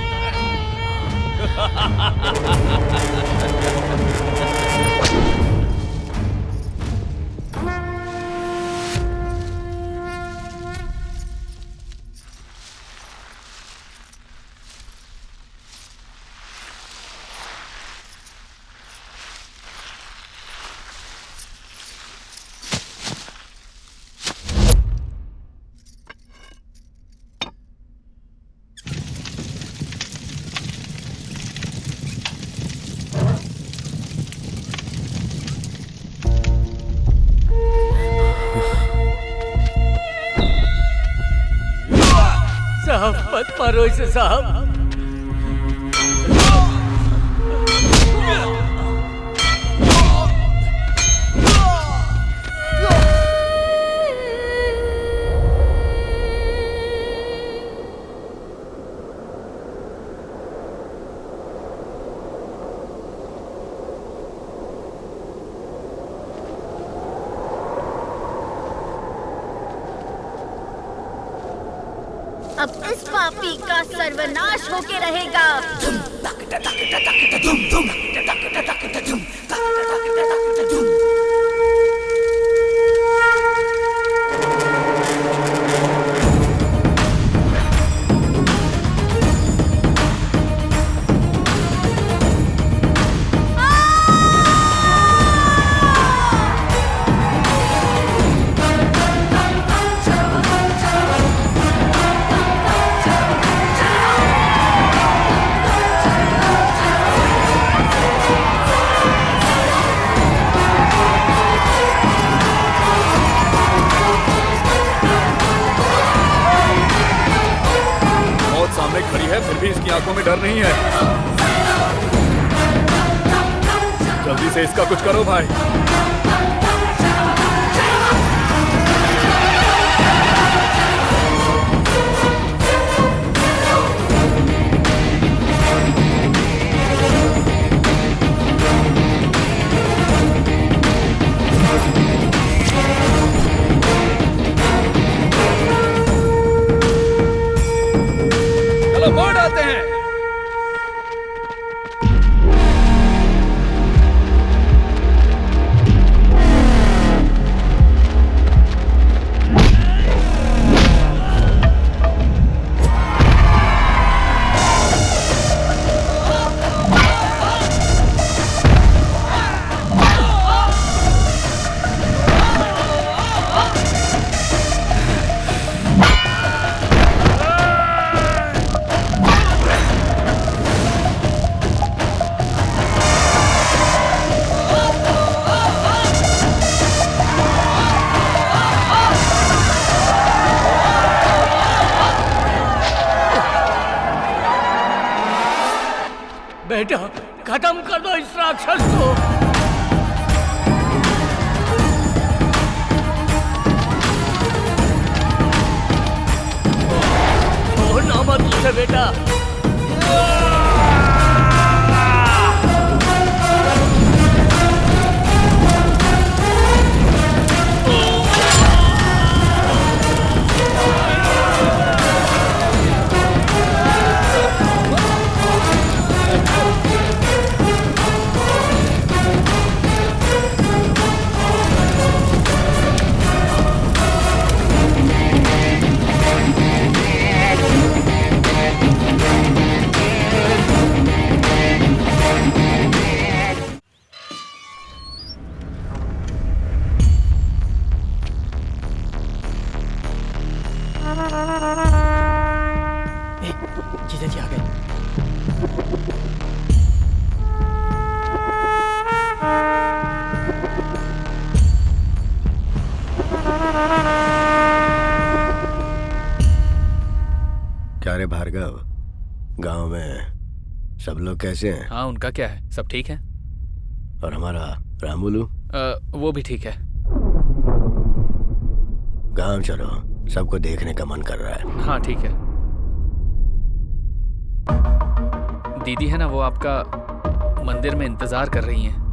मत मारो इसे साहब। अब इस पापी का सर्वनाश होके रहेगा। खड़ी है फिर भी इसकी आंखों में डर नहीं है। जल्दी से इसका कुछ करो भाई। मोड़ आते हैं। बेटा खत्म कर दो इस राक्षस को। छोड़ना मत उसे बेटा। जीजा जी आ गए। क्या रे भार्गव, गांव में सब लोग कैसे हैं? हाँ उनका क्या है, सब ठीक है। और हमारा रामुलू? वो भी ठीक है। गांव चलो, सबको देखने का मन कर रहा है। हाँ ठीक है। दीदी है ना, वो आपका मंदिर में इंतजार कर रही हैं।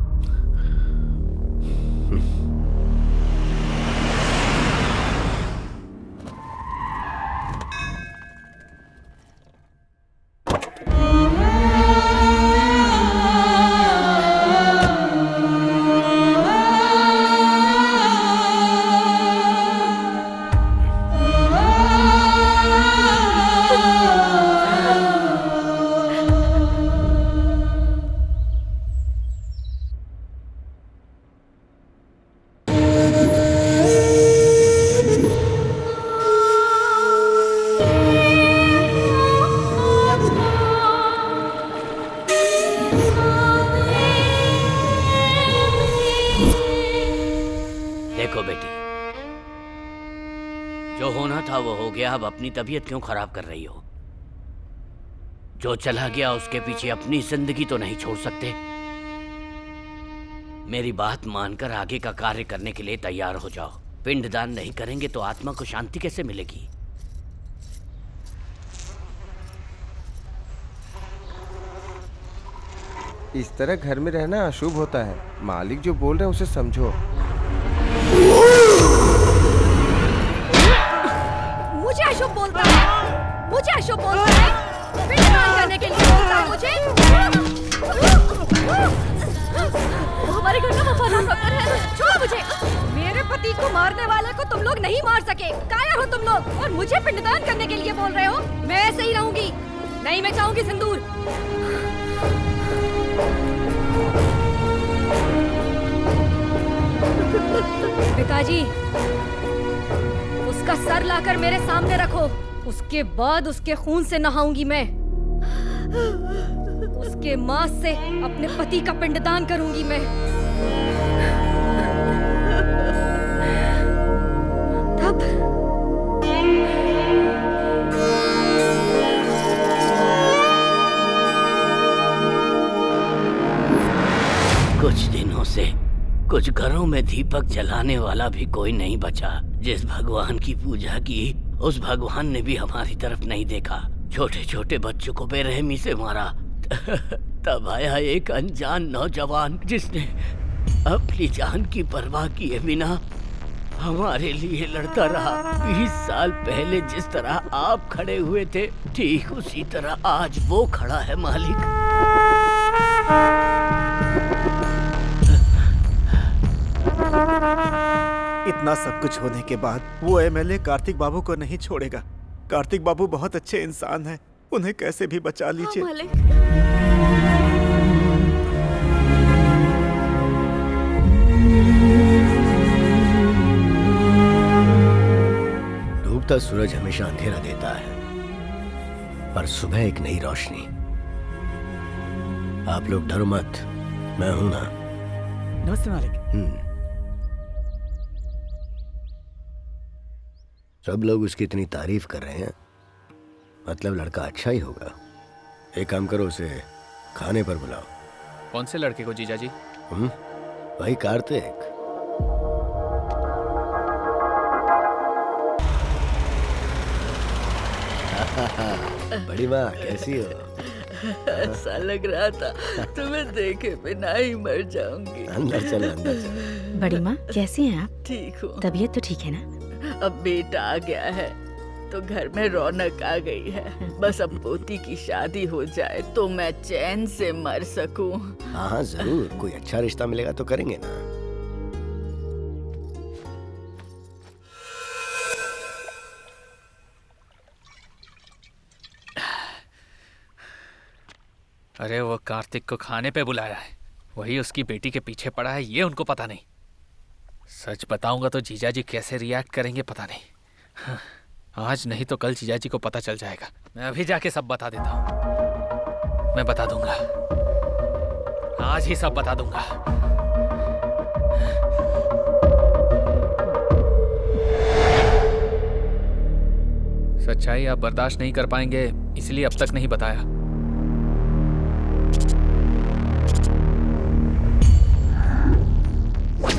देखो बेटी, जो होना था वो हो गया। अब अपनी तबीयत क्यों खराब कर रही हो? जो चला गया उसके पीछे अपनी जिंदगी तो नहीं छोड़ सकते। मेरी बात मानकर आगे का कार्य करने के लिए तैयार हो जाओ। पिंडदान नहीं करेंगे तो आत्मा को शांति कैसे मिलेगी? इस तरह घर में रहना अशुभ होता है। मालिक जो बोल रहे हैं उसे समझो। मुझे अशुभ बोलता है, मुझे अशुभ बोलता है, पिंडदान करने के लिए बोलता है मुझे। वो हमारे घर का वफादार नौकर है। छोड़ो मुझे। मेरे पति को मारने वाले को तुम लोग नहीं मार सके। कायर हो तुम लोग और मुझे पिंडदान करने के लिए बोल रहे हो। मैं ऐसे ही रहूंगी, नहीं मैं चाहूंगी सिंदूर। पिताजी, उसका सर लाकर मेरे सामने रखो। उसके बाद उसके खून से नहाऊंगी मैं। उसके मांस से अपने पति का पिंडदान करूंगी मैं। तब कुछ दिनों से कुछ घरों में दीपक जलाने वाला भी कोई नहीं बचा। जिस भगवान की पूजा की उस भगवान ने भी हमारी तरफ नहीं देखा। छोटे छोटे बच्चों को बेरहमी से मारा। तब आया एक अनजान नौजवान जिसने अपनी जान की परवाह किए बिना हमारे लिए लड़ता रहा। 20 साल पहले जिस तरह आप खड़े हुए थे ठीक उसी तरह आज वो खड़ा है मालिक। इतना सब कुछ होने के बाद वो एमएलए कार्तिक बाबू को नहीं छोड़ेगा। कार्तिक बाबू बहुत अच्छे इंसान हैं, उन्हें कैसे भी बचा लीजिए। डूबता सूरज हमेशा अंधेरा देता है, पर सुबह एक नई रोशनी। आप लोग डरो मत, मैं हूं ना। नमस्ते मालिक। सब लोग उसकी इतनी तारीफ कर रहे हैं, मतलब लड़का अच्छा ही होगा। एक काम करो, उसे खाने पर बुलाओ। कौन से लड़के को जीजा जी? वही कार्तिक। बड़ी माँ कैसी हो? ऐसा लग रहा था तुम्हें देखे बिना ही मर जाऊंगी। अंदर चलो, अंदर चलो। बड़ी माँ कैसी हैं आप? ठीक हूँ। तबीयत तो ठीक है ना? अब बेटा आ गया है तो घर में रौनक आ गई है। बस अब पोती की शादी हो जाए तो मैं चैन से मर सकूं। हाँ जरूर, कोई अच्छा रिश्ता मिलेगा तो करेंगे ना। अरे वो कार्तिक को खाने पे बुलाया है, वही उसकी बेटी के पीछे पड़ा है, ये उनको पता नहीं। सच बताऊंगा तो जीजाजी कैसे रिएक्ट करेंगे पता नहीं। आज नहीं तो कल जीजाजी को पता चल जाएगा। मैं अभी जाके सब बता देता हूँ। मैं बता दूंगा, आज ही सब बता दूंगा। सच्चाई आप बर्दाश्त नहीं कर पाएंगे, इसलिए अब तक नहीं बताया।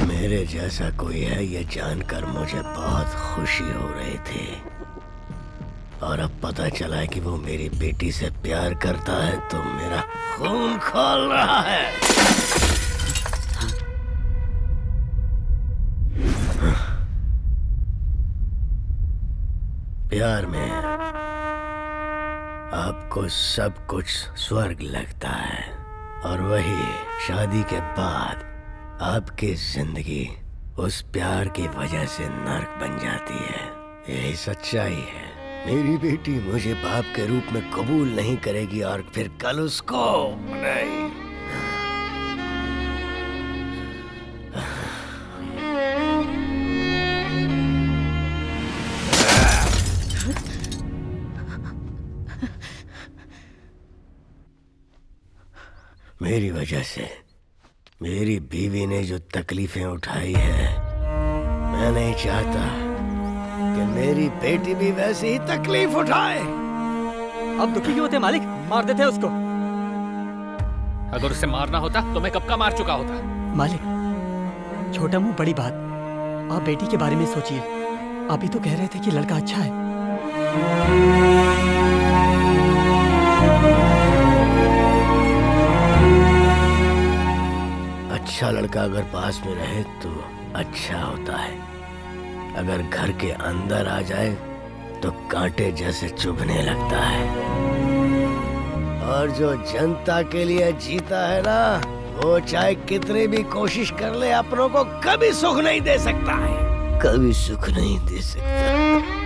मेरे जैसा कोई है ये जानकर मुझे बहुत खुशी हो रही थी, और अब पता चला है कि वो मेरी बेटी से प्यार करता है तो मेरा खून खौल रहा है। प्यार में आपको सब कुछ स्वर्ग लगता है, और वही शादी के बाद आपकी जिंदगी उस प्यार की वजह से नर्क बन जाती है। यही सच्चाई है। मेरी बेटी मुझे बाप के रूप में कबूल नहीं करेगी और फिर कल उसको नहीं। मेरी वजह से मेरी बीवी ने जो तकलीफें उठाई है, मैं नहीं चाहता कि मेरी बेटी भी वैसी ही तकलीफ उठाए। अब दुखी क्यों होते मालिक? मार देते उसको। अगर उसे मारना होता तो मैं कब का मार चुका होता। मालिक, छोटा मुंह बड़ी बात। आप बेटी के बारे में सोचिए। अभी तो कह रहे थे कि लड़का अच्छा है। अच्छा लड़का अगर पास में रहे तो अच्छा होता है, अगर घर के अंदर आ जाए तो कांटे जैसे चुभने लगता है। और जो जनता के लिए जीता है ना, वो चाहे कितनी भी कोशिश कर ले अपनों को कभी सुख नहीं दे सकता है, कभी सुख नहीं दे सकता।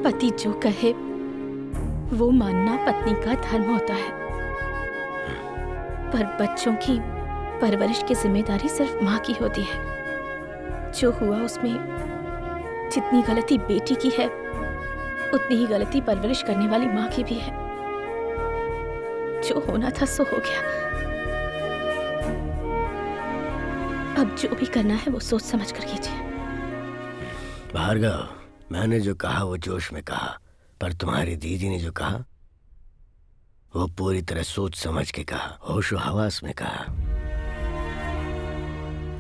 पति जो कहे वो मानना पत्नी का धर्म होता है, पर बच्चों की परवरिश की जिम्मेदारी सिर्फ माँ की होती है। जो हुआ उसमें जितनी गलती बेटी की है, उतनी ही गलती परवरिश करने वाली माँ की भी है। जो होना था सो हो गया। अब जो भी करना है वो सोच समझ कर कीजिए। भार्गव, मैंने जो कहा वो जोश में कहा, पर तुम्हारी दीदी ने जो कहा वो पूरी तरह सोच समझ के कहा, होशो हवास में कहा।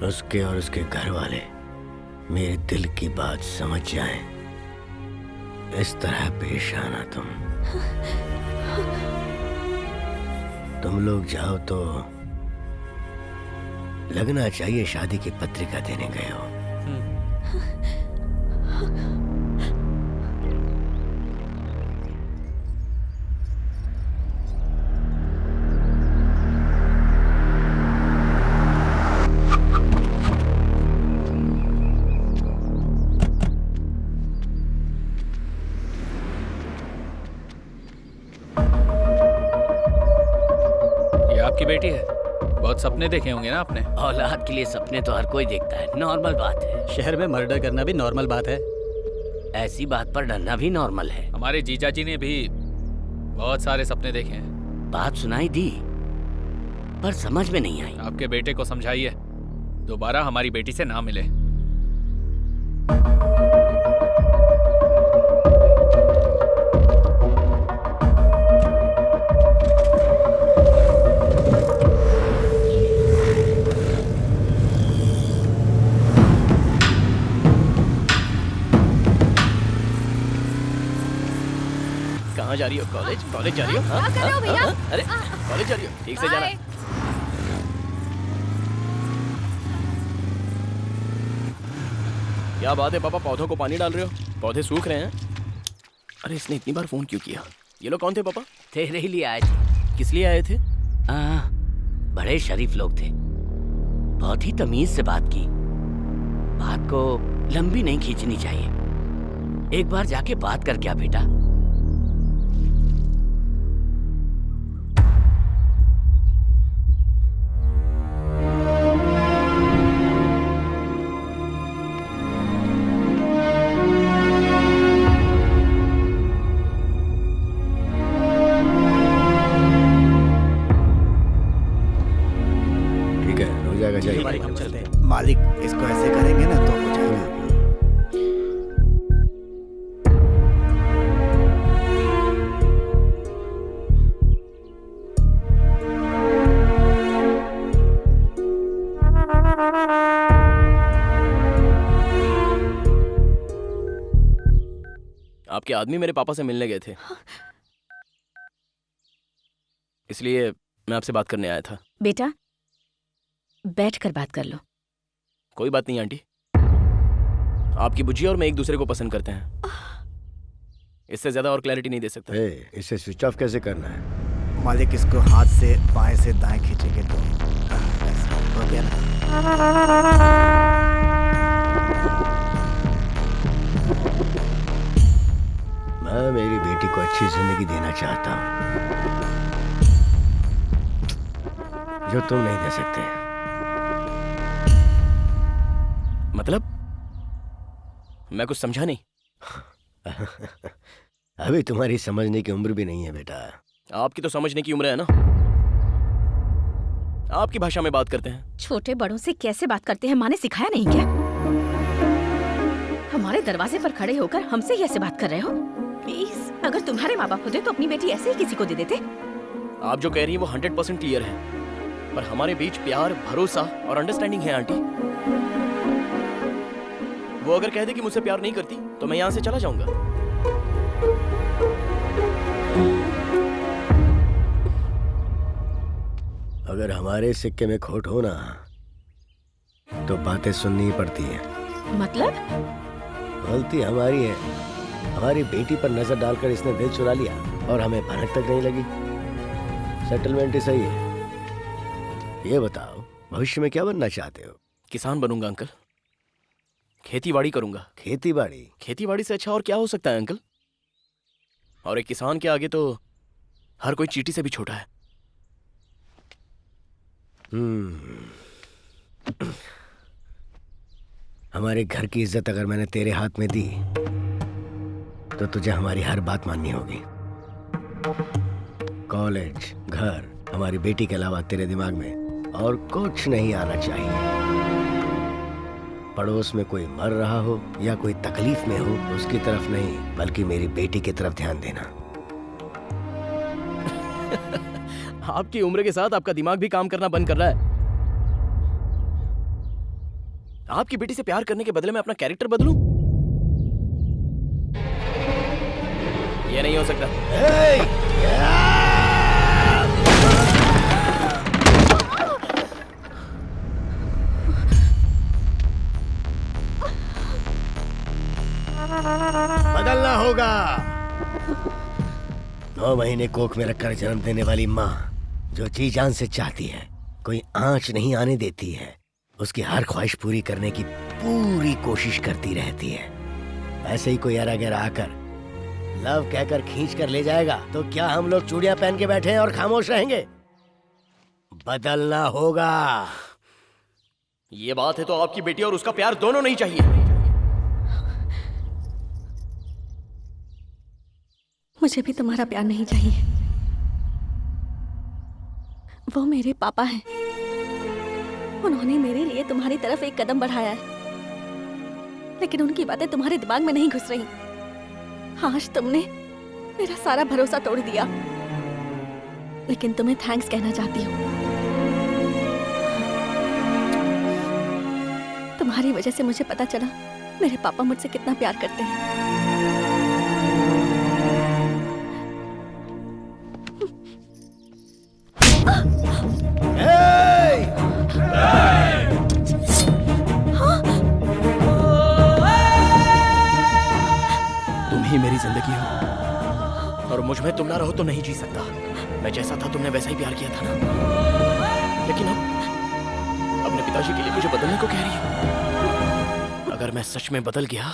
उसके और उसके घर वाले मेरे दिल की बात समझ जाएं, इस तरह पेश आना। तुम लोग जाओ तो लगना चाहिए शादी की पत्रिका देने गए हो। आपकी बेटी है? बहुत सपने देखे होंगे ना आपने। औलाद के लिए सपने तो हर कोई देखता है, नॉर्मल बात है। शहर में मर्डर करना भी नॉर्मल बात है। ऐसी बात पर डरना भी नॉर्मल है। हमारे जीजा जी ने भी बहुत सारे सपने देखे हैं। बात सुनाई दी पर समझ में नहीं आई। आपके बेटे को समझाइए दोबारा हमारी बेटी से ना मिले। कहाँ जा रही हो? कॉलेज? कॉलेज जा रही हो? क्या कर रहे हो भैया? अरे कॉलेज जा रही हो? ठीक से जाना। क्या बात है पापा, पौधों को पानी डाल रहे हो? पौधे सूख रहे हैं। अरे इसने इतनी बार फोन क्यों किया? ये लोग कौन थे पापा? तेरे ही लिए आए थे। किस लिए आए थे? बड़े शरीफ लोग थे, बहुत ही तमीज से बात की। बात को लंबी नहीं खींचनी चाहिए। एक बार जाके बात कर क्या बेटा। मालिक हम चलते हैं। मालिक इसको ऐसे करेंगे ना तो हो जाएगा। आपके आदमी मेरे पापा से मिलने गए थे, इसलिए मैं आपसे बात करने आया था। बेटा बैठकर बात कर लो। कोई बात नहीं आंटी, आपकी बुच्ची और मैं एक दूसरे को पसंद करते हैं। इससे ज्यादा और क्लैरिटी नहीं दे सकता। इसे स्विच ऑफ कैसे करना है? मालिक इसको हाथ से बाएं से दाएं खींचेंगे तो हो गया ना। मैं मेरी बेटी को अच्छी जिंदगी देना चाहता हूँ जो तुम नहीं दे सकते। मतलब मैं कुछ समझा नहीं। अभी तुम्हारी समझने की उम्र भी नहीं है बेटा। आपकी तो समझने की उम्र है ना। आपकी भाषा में बात करते हैं। छोटे बड़ों से कैसे बात करते हैं माँ ने सिखाया नहीं क्या? हमारे दरवाजे पर खड़े होकर हमसे ही ऐसे बात कर रहे हो? प्लीज, अगर तुम्हारे माँ बाप होते तो अपनी बेटी ऐसे ही किसी को दे देते। आप जो कह रही हैं वो 100% क्लियर है, पर हमारे बीच प्यार, भरोसा और अंडरस्टैंडिंग है आंटी। वो अगर कह दे कि मुझसे प्यार नहीं करती तो मैं यहाँ से चला जाऊंगा। अगर हमारे सिक्के में खोट हो ना तो बातें सुननी ही पड़ती हैं। मतलब? गलती हमारी है। हमारी बेटी पर नजर डालकर इसने दिल चुरा लिया और हमें भनक तक नहीं लगी। सेटलमेंट ही सही है। ये बताओ, भविष्य में क्या बनना चाहते हो? किसान बनूंगा अंकल। खेतीबाड़ी करूंगा। खेतीबाड़ी? खेतीबाड़ी से अच्छा और क्या हो सकता है अंकल? और एक किसान के आगे तो हर कोई चींटी से भी छोटा है। हमारे घर की इज्जत अगर मैंने तेरे हाथ में दी तो तुझे हमारी हर बात माननी होगी। कॉलेज, घर, हमारी बेटी के अलावा तेरे दिमाग में और कुछ नहीं आना चाहिए। पड़ोस में कोई मर रहा हो या कोई तकलीफ में हो, उसकी तरफ नहीं बल्कि मेरी बेटी की तरफ ध्यान देना। आपकी उम्र के साथ आपका दिमाग भी काम करना बंद कर रहा है। आपकी बेटी से प्यार करने के बदले में अपना कैरेक्टर बदलूं? ये नहीं हो सकता। बदलना होगा। 9 महीने कोख में रखकर जन्म देने वाली माँ जो जी जान से चाहती है, कोई आंच नहीं आने देती है, उसकी हर ख्वाहिश पूरी करने की पूरी कोशिश करती रहती है। ऐसे ही कोई अरा गहरा आकर लव कहकर खींच कर ले जाएगा तो क्या हम लोग चूड़ियां पहन के बैठे हैं और खामोश रहेंगे? बदलना होगा। ये बात है तो आपकी बेटी और उसका प्यार दोनों नहीं चाहिए। मुझे भी तुम्हारा प्यार नहीं चाहिए। वो मेरे पापा हैं। उन्होंने मेरे लिए तुम्हारी तरफ एक कदम बढ़ाया है, लेकिन उनकी बातें तुम्हारे दिमाग में नहीं घुस रही। आज तुमने मेरा सारा भरोसा तोड़ दिया, लेकिन तुम्हें थैंक्स कहना चाहती हूँ। तुम्हारी वजह से मुझे पता चला मेरे पापा मुझसे कितना प्यार करते हैं। तुम ही मेरी जिंदगी हो और मुझ में तुम ना रहो तो नहीं जी सकता। मैं जैसा था तुमने वैसा ही प्यार किया था ना, लेकिन अब अपने पिताजी के लिए मुझे बदलने को कह रही हो। अगर मैं सच में बदल गया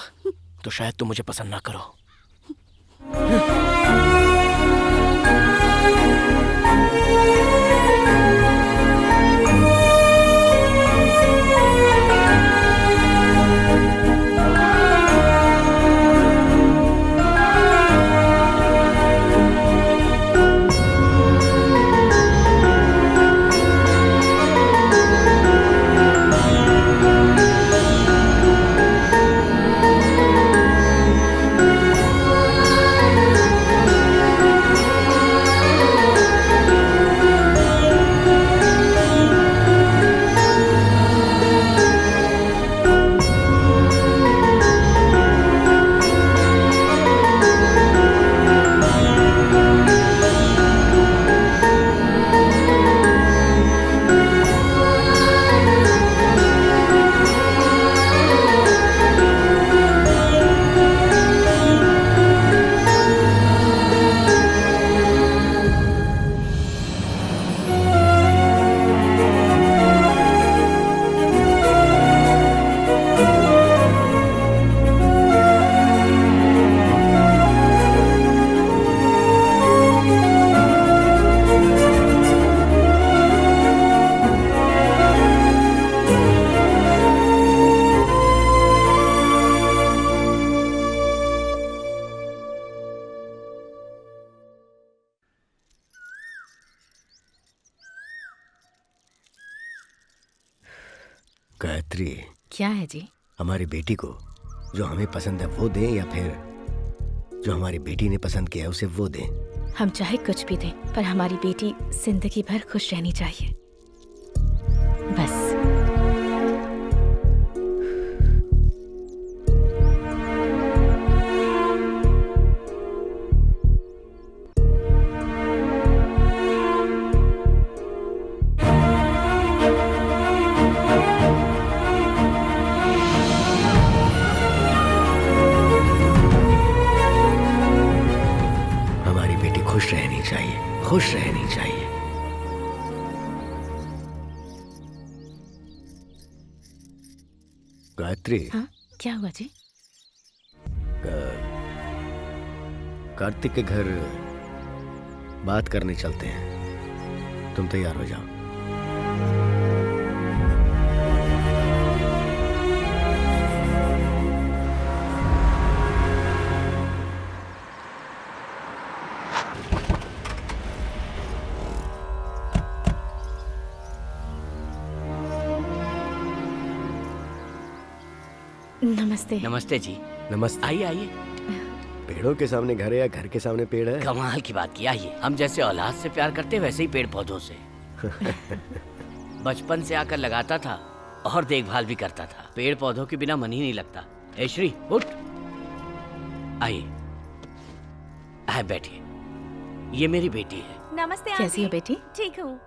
तो शायद तुम मुझे पसंद ना करो। गायत्री, क्या है जी? हमारी बेटी को जो हमें पसंद है वो दें या फिर जो हमारी बेटी ने पसंद किया है उसे वो दें? हम चाहे कुछ भी दें, पर हमारी बेटी जिंदगी भर खुश रहनी चाहिए, बस। खुश रहनी चाहिए, खुश रहनी चाहिए। गायत्री। हाँ, क्या हुआ जी? कार्तिक के घर बात करने चलते हैं, तुम तैयार हो जाओ। नमस्ते। नमस्ते जी। नमस्ते। आइए आइए। पेड़ों के सामने घर है या घर के सामने पेड़ है? कमाल की बात की। आइए, हम जैसे औलाद से प्यार करते वैसे ही पेड़ पौधों से। बचपन से आकर लगाता था और देखभाल भी करता था। पेड़ पौधों के बिना मन ही नहीं लगता। ए श्री, उठ। आइए, आए बैठिए। ये मेरी बेटी है। नमस्ते। कैसी हो बेटी? ठीक हूँ।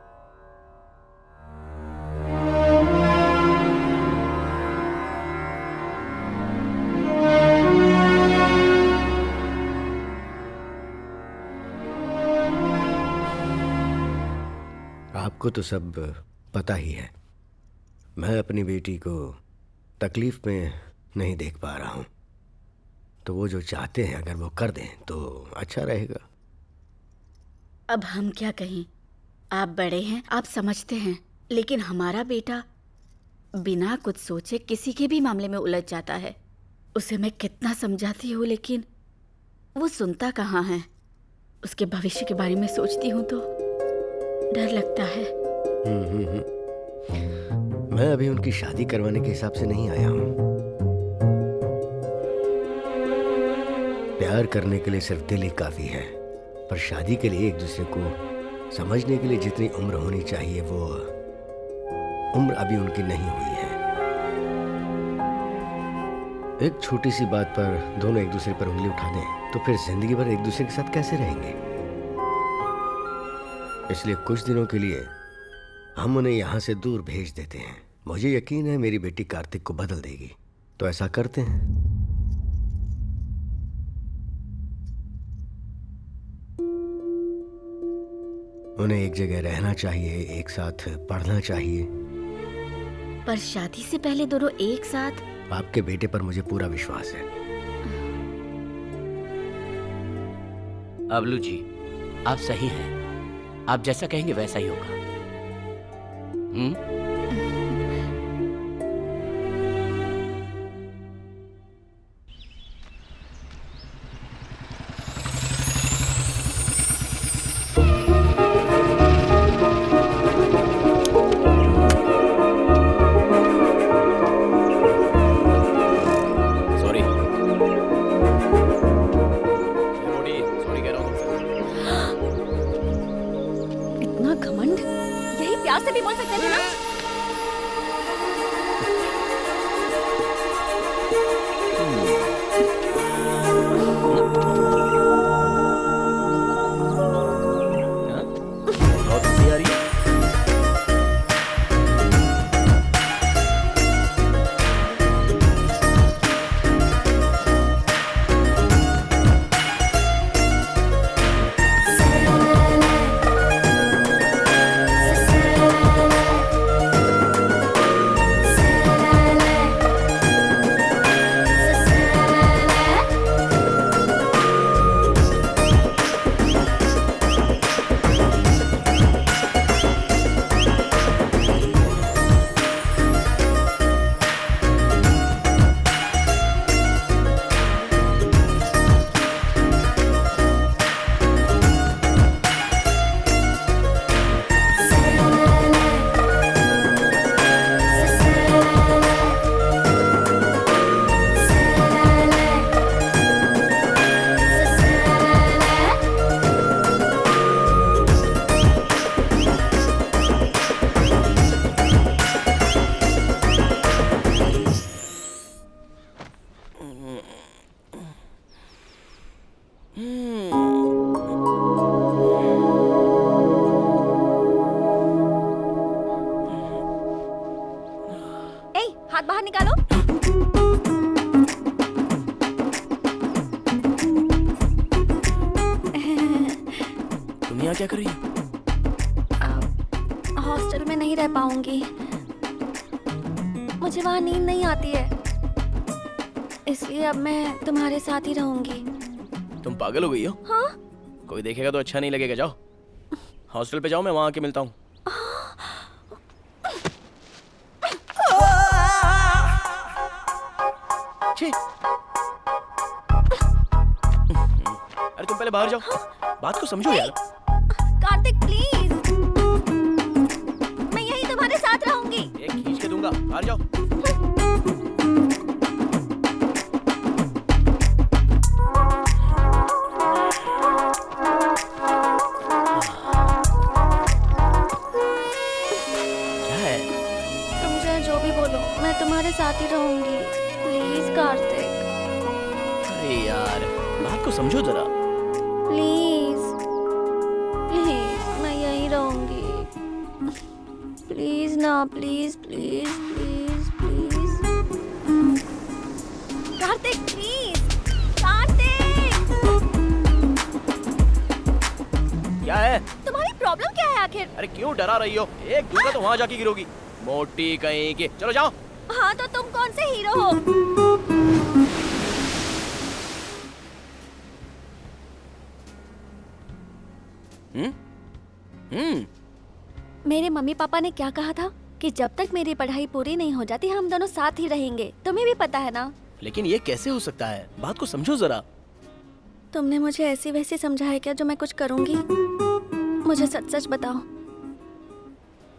आपको तो सब पता ही है। मैं अपनी बेटी को तकलीफ में नहीं देख पा रहा हूँ, तो वो जो चाहते हैं अगर वो कर दें तो अच्छा रहेगा। अब हम क्या कहें? आप बड़े हैं, आप समझते हैं, लेकिन हमारा बेटा बिना कुछ सोचे किसी के भी मामले में उलझ जाता है। उसे मैं कितना समझाती हूँ लेकिन वो सुनता कहाँ है। उसके भविष्य के बारे में सोचती हूँ तो डर लगता है। मैं अभी उनकी शादी करवाने के हिसाब से नहीं आया हूँ। प्यार करने के लिए सिर्फ दिल ही काफी है, पर शादी के लिए एक दूसरे को समझने के लिए जितनी उम्र होनी चाहिए वो उम्र अभी उनकी नहीं हुई है। एक छोटी सी बात पर दोनों एक दूसरे पर उंगली उठा दें तो फिर जिंदगी भर एक दूसरे के साथ कैसे रहेंगे? इसलिए कुछ दिनों के लिए हम उन्हें यहाँ से दूर भेज देते हैं। मुझे यकीन है मेरी बेटी कार्तिक को बदल देगी, तो ऐसा करते हैं। उन्हें एक जगह रहना चाहिए, एक साथ पढ़ना चाहिए। पर शादी से पहले दोनों एक साथ? आपके बेटे पर मुझे पूरा विश्वास है। अबलू जी, आप सही हैं। आप जैसा कहेंगे वैसा ही होगा। सॉरी कह रहा हूँ तुमसे। इतना घमंड, यही प्यार से भी बोल सकते थे ना? बहुत हंसी आ रही है। यहाँ क्या कर रही है? हॉस्टल में नहीं रह पाऊंगी, मुझे वहाँ नींद नहीं आती है, इसलिए अब मैं तुम्हारे साथ ही रहूंगी। तुम पागल हो गई हो? हाँ? कोई देखेगा तो अच्छा नहीं लगेगा। जाओ हॉस्टल पे जाओ, मैं वहाँ आके मिलता हूँ। अरे तुम पहले बाहर जाओ, बात को समझो यार। कार्तिक प्लीज, मैं यहीं तुम्हारे साथ रहूंगी। एक खींच के दूंगा, बाहर जाओ। क्या है? तुम चाहे जो भी बोलो, मैं तुम्हारे साथ ही रहूंगी। प्लीज कार्तिक। अरे यार बात को समझो जरा। प्लीज प्लीज, मैं यहीं रहूंगी। प्लीज ना, please please please please. Kartik please, Kartik. क्या है? तुम्हारी प्रॉब्लम क्या है आखिर? अरे क्यों डरा रही हो? एक दूंगा तो वहाँ जाके गिरोगी, मोटी कहीं की। चलो जाओ। हाँ तो तुम कौन से हीरो हो? मेरे मम्मी पापा ने क्या कहा था कि जब तक मेरी पढ़ाई पूरी नहीं हो जाती हम दोनों साथ ही रहेंगे। तुम्हें भी पता है ना? लेकिन ये कैसे हो सकता है? बात को समझो जरा। तुमने मुझे ऐसी वैसी समझाया क्या जो मैं कुछ करूंगी? मुझे सच सच बताओ,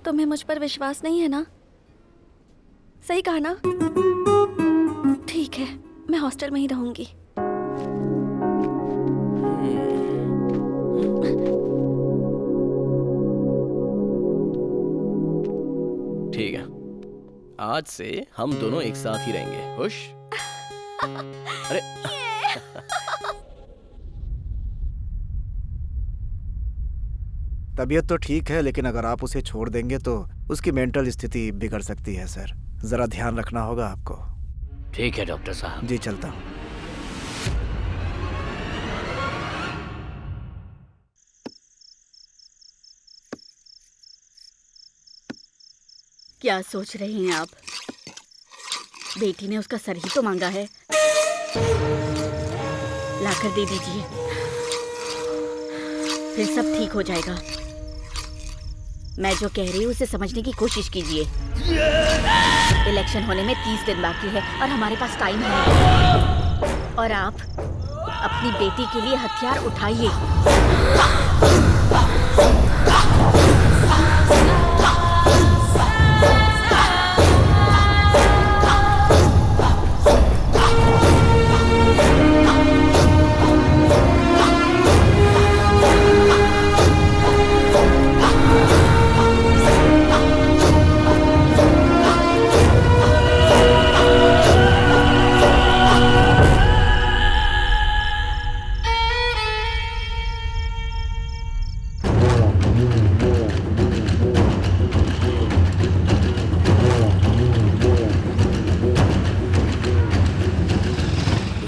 तुम्हें मुझ पर विश्वास नहीं है ना? सही कहा ना? ठीक है, मैं हॉस्टल में ही रहूंगी। ठीक है, आज से हम दोनों एक साथ ही रहेंगे। खुश? अरे तबीयत तो ठीक है, लेकिन अगर आप उसे छोड़ देंगे तो उसकी मेंटल स्थिति बिगड़ सकती है सर। जरा ध्यान रखना होगा आपको। ठीक है डॉक्टर साहब। जी चलता हूँ। क्या सोच रही हैं आप? बेटी ने उसका सर ही तो मांगा है, लाकर दे दीजिए, फिर सब ठीक हो जाएगा। मैं जो कह रही हूँ उसे समझने की कोशिश कीजिए। इलेक्शन होने में 30 दिन बाकी है और हमारे पास टाइम है, और आप अपनी बेटी के लिए हथियार उठाइए।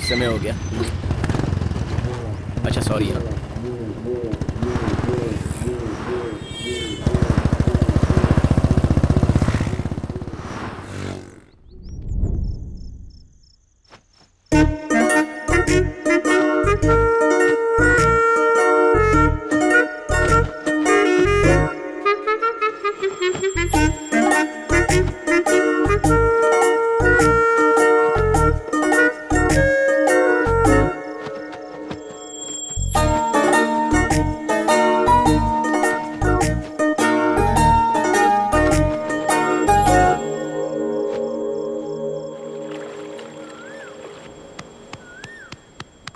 समय हो गया। अच्छा सॉरी यार।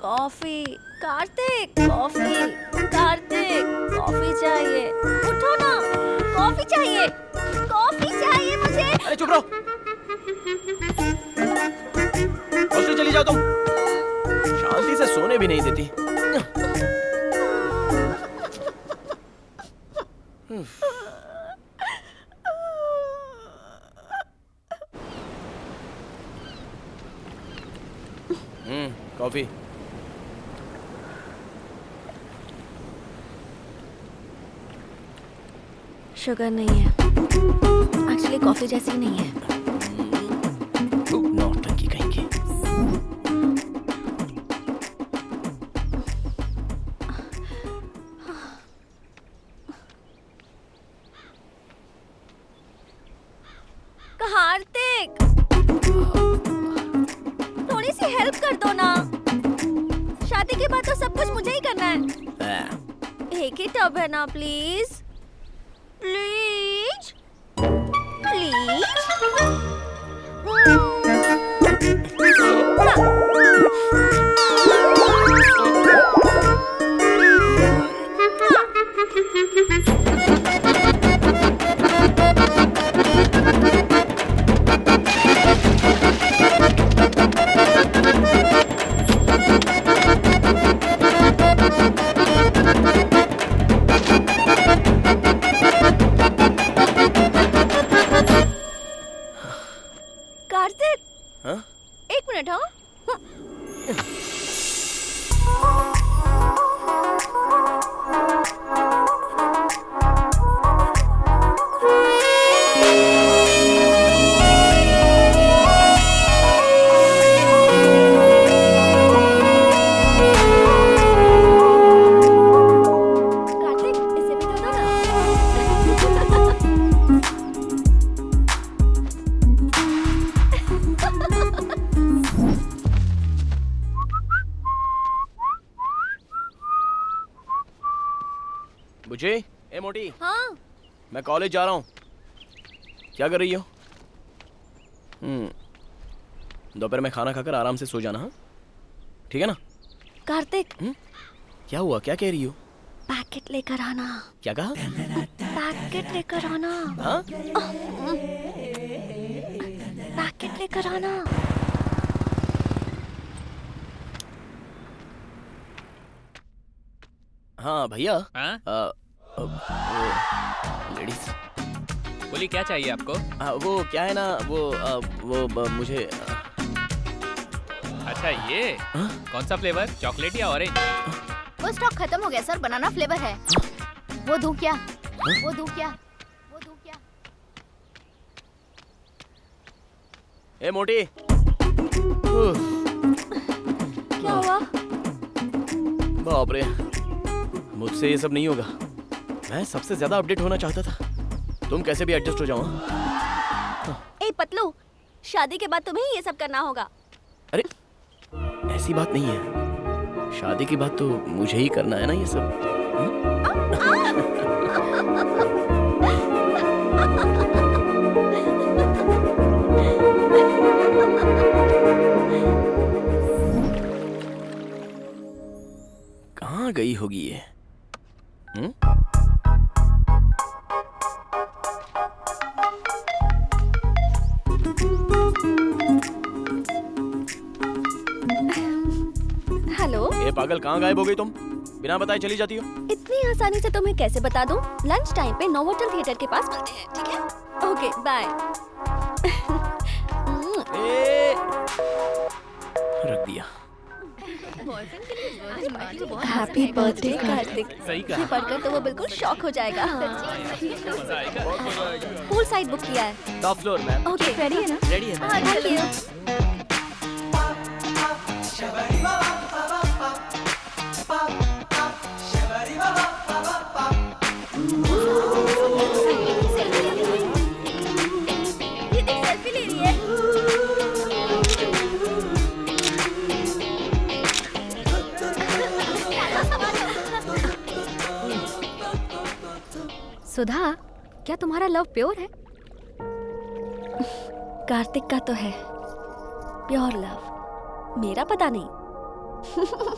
Coffee Kartik, coffee Kartik, coffee चाहिए। उठो ना, कॉफी चाहिए, कॉफी चाहिए मुझे। अरे चुप रहो, हॉस्टल चली जाओ तुम। शांति से सोने भी नहीं देती। कॉफी। शुगर नहीं है, एक्चुअली कॉफी जैसी नहीं है। नौटंकी कहीं की। कार्तिक, थोड़ी सी हेल्प कर दो ना। शादी के बाद तो सब कुछ मुझे ही करना है। एक ही टब है ना, प्लीज प्लीज कार्तिक, हाँ? एक मिनट। हाँ, कार्तिक, इसे भी दे दो ना। बुझे? ए मोटी, हाँ, मैं कॉलेज जा रहा हूँ। क्या कर रही हो? दोपहर में खाना खाकर आराम से सो जाना। हाँ, ठीक है ना? कार्तिक, क्या हुआ? क्या कह रही हो? पैकेट लेकर आना। क्या कहा? पैकेट लेकर आना। हाँ? पैकेट लेकर आना। हाँ भैया। हाँ? लेडीज बोली क्या चाहिए आपको? वो क्या है ना, वो मुझे अच्छा ये कौन सा फ्लेवर, चॉकलेट या ऑरेंज? वो स्टॉक खत्म हो गया सर, बनाना फ्लेवर है। वो दूं क्या? वो दूं क्या? वो दूं क्या? ए मोटी, क्या हुआ? बाप रे, मुझसे ये सब नहीं होगा। मैं सबसे ज्यादा अपडेट होना चाहता था। तुम कैसे भी एडजस्ट हो जाओ। ए पतलू, शादी के बाद तुम्हें ये सब करना होगा। अरे ऐसी बात नहीं है, शादी के बाद तो मुझे ही करना है ना ये सब। कहाँ गई होगी ये? हेलो। ए पागल, कहाँ गायब हो गई तुम? बिना बताए चली जाती हो। इतनी आसानी से तुम्हें कैसे बता दूं? लंच टाइम पे नोवोटेल थिएटर के पास मिलते हैं, ठीक है? Okay, bye. रख दिया। Happy birthday Kartik. सही कहा। ये पढ़कर तो वो बिल्कुल शॉक हो जाएगा। पूल साइड बुक किया है। Top floor ma'am. Okay, ready है ना? रेडी है। हाँ, थैंक यू। सेल्फी ले रही है। सुधा, क्या तुम्हारा लव प्योर है? कार्तिक का तो है प्योर लव, मेरा पता नहीं।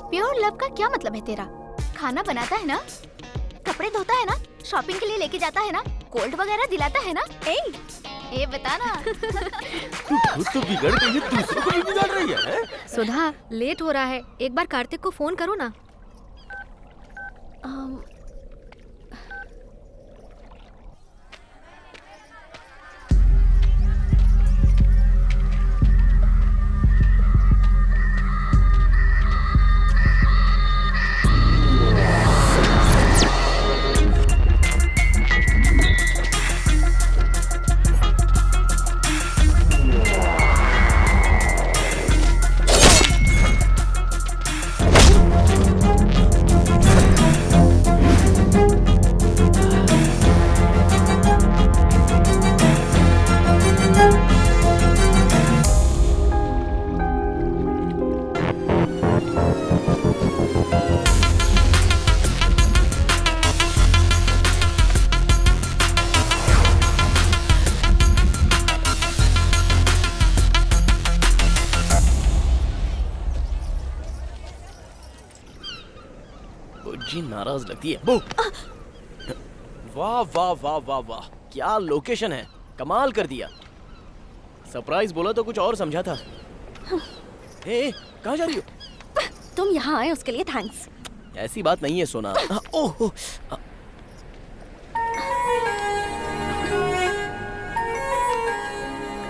प्योर लव का क्या मतलब है तेरा? खाना बनाता है ना, कपड़े धोता है ना, शॉपिंग के लिए लेके जाता है ना, कोल्ड वगैरह दिलाता है ना? ए बता ना। खुद तो बिगड़ गई है, दूसरों को भी बिगाड़ रही है। सुधा, लेट हो रहा है, एक बार कार्तिक को फोन करो ना। नाराज लगती है। बू! वाह वाह वाह वाह वाह, क्या लोकेशन है, कमाल कर दिया। सरप्राइज बोला तो कुछ और समझा था। ए, कहाँ जा रही हो? तुम यहाँ आए उसके लिए थैंक्स। ऐसी बात नहीं है सोना। ओह,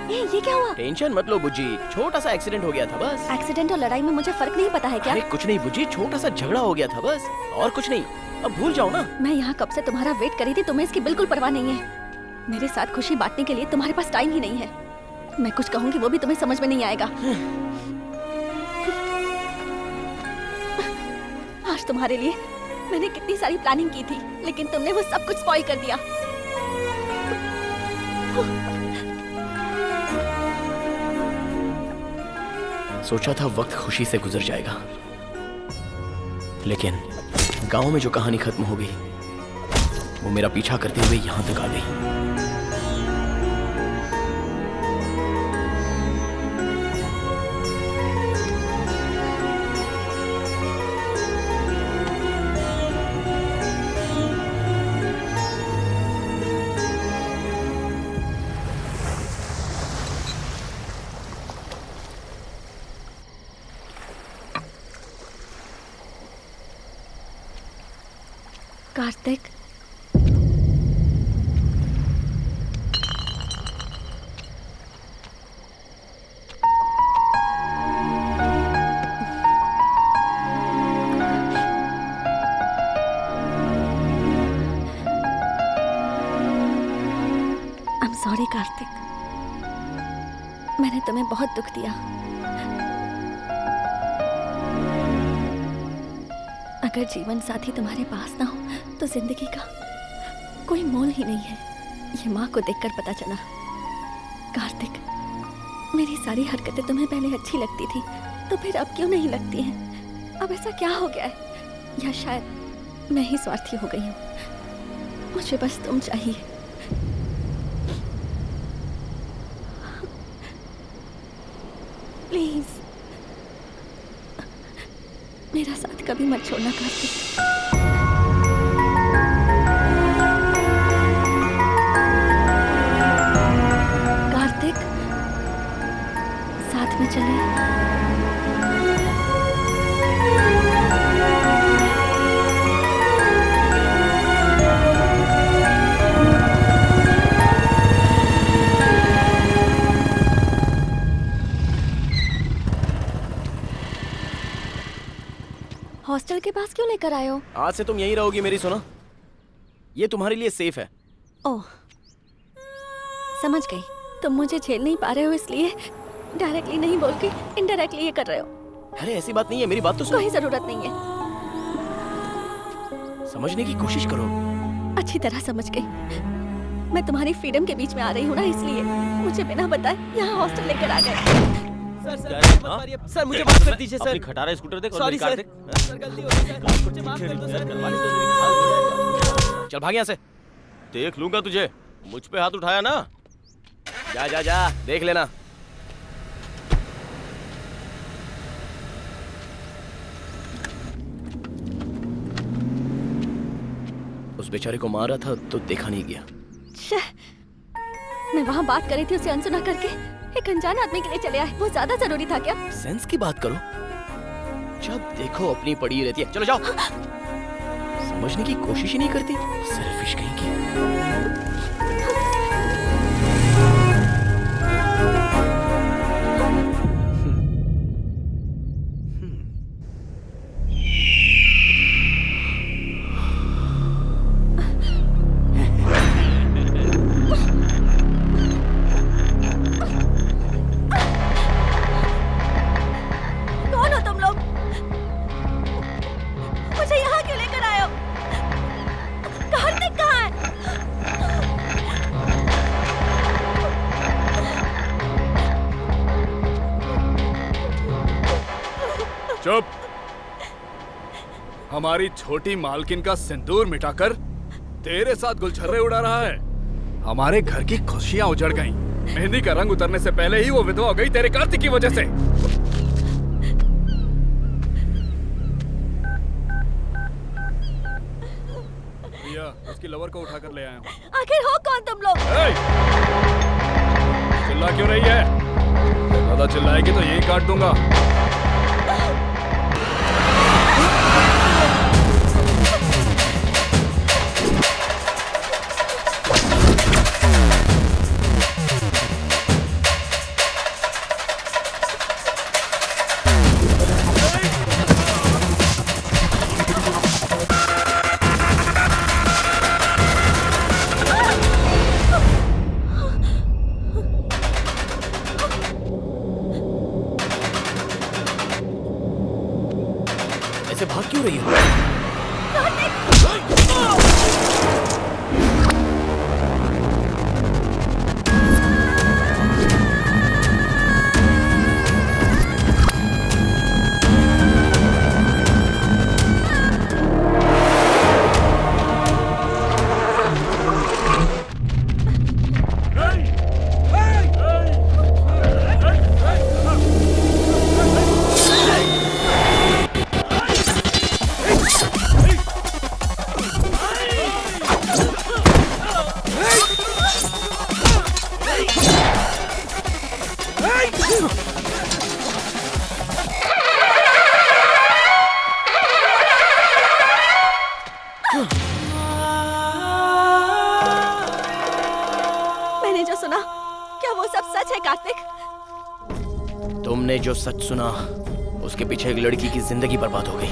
ये क्या हुआ? टेंशन मत लो बुज्जी, छोटा सा एक्सीडेंट हो गया था बस। एक्सीडेंट और लड़ाई में मुझे फर्क नहीं पता है क्या? अरे कुछ नहीं बुज्जी, छोटा सा झगड़ा हो गया था बस, और कुछ नहीं। अब भूल जाओ ना। मैं यहाँ कब से तुम्हारा वेट करी थी, तुम्हें इसकी बिल्कुल परवाह नहीं है। मेरे साथ खुशी बांटने के लिए तुम्हारे पास टाइम ही नहीं है। मैं कुछ कहूँगी वो भी तुम्हें समझ में नहीं आएगा। आज तुम्हारे लिए मैंने कितनी सारी प्लानिंग की थी, लेकिन तुमने वो सब कुछ स्पॉइल कर दिया। सोचा था वक्त खुशी से गुजर जाएगा, लेकिन गांव में जो कहानी खत्म हो गई वो मेरा पीछा करते हुए यहां तक आ गई। कार्तिक, I'm sorry कार्तिक, मैंने तुम्हें बहुत दुख दिया। अगर जीवन साथी तुम्हारे पास ना हो तो जिंदगी का कोई मोल ही नहीं है। ये माँ को देखकर पता चला। कार्तिक, मेरी सारी हरकतें तुम्हें पहले अच्छी लगती थी, तो फिर अब क्यों नहीं लगती हैं? अब ऐसा क्या हो गया है? या शायद मैं ही स्वार्थी हो गई हूँ। मुझे बस तुम चाहिए। प्लीज मेरा साथ कभी मत छोड़ना कार्तिक। कार्तिक, साथ में चलें। हॉस्टल के पास क्यों लेकर आए हो? आज से तुम यहीं रहोगी मेरी सोना, ये तुम्हारे लिए सेफ है। ओह, समझ गई। तुम मुझे झेल नहीं पा रहे हो इसलिए डायरेक्टली नहीं बोल के इनडायरेक्टली ये कर रहे हो। अरे ऐसी बात नहीं है, मेरी बात तो सुनो। कोई जरूरत नहीं है, समझने की कोशिश करो। अच्छी तरह समझ गई। मैं तुम्हारी फ्रीडम के बीच में आ रही हूँ ना, इसलिए मुझे बिना बताए यहाँ हॉस्टल लेकर आ गए। सर मुझे माफ कर दीजिए सर। अपनी खटारा स्कूटर देख और सॉरी मेरी कार सर। देख। सर गलती हो गई सर। मुझे माफ कर दो सर। चल भाग यहाँ से। देख लूंगा तुझे। मुझ पे हाथ उठाया ना। जा जा जा, देख लेना। उस बेचारे को मारा था तो देखा नहीं गया। मैं वहाँ बात कर रही थी, उसे अनसुना करके एक अनजान आदमी के लिए चले आए। वो ज्यादा जरूरी था क्या? सेंस की बात करो, जब देखो अपनी पड़ी रहती है। चलो जाओ। समझने की कोशिश ही नहीं करती, सेल्फिश कहीं की। चुप। हमारी छोटी मालकिन का सिंदूर मिटाकर तेरे साथ गुलछर्रे उड़ा रहा है। हमारे घर की खुशियां उजड़ गईं। मेहंदी का रंग उतरने से पहले ही वो विधवा हो गई तेरे कार्तिक की वजह से। भैया उसकी लवर को उठा कर ले आया हूँ। आखिर हो कौन तुम लोग? चिल्ला क्यों रही है? ज्यादा चिल्लाएगी तो यही काट दूंगा। ऐसे भाग क्यों रही हो? मैंने जो सुना, क्या वो सब सच है कार्तिक? तुमने जो सच सुना उसके पीछे एक लड़की की जिंदगी बर्बाद हो गई।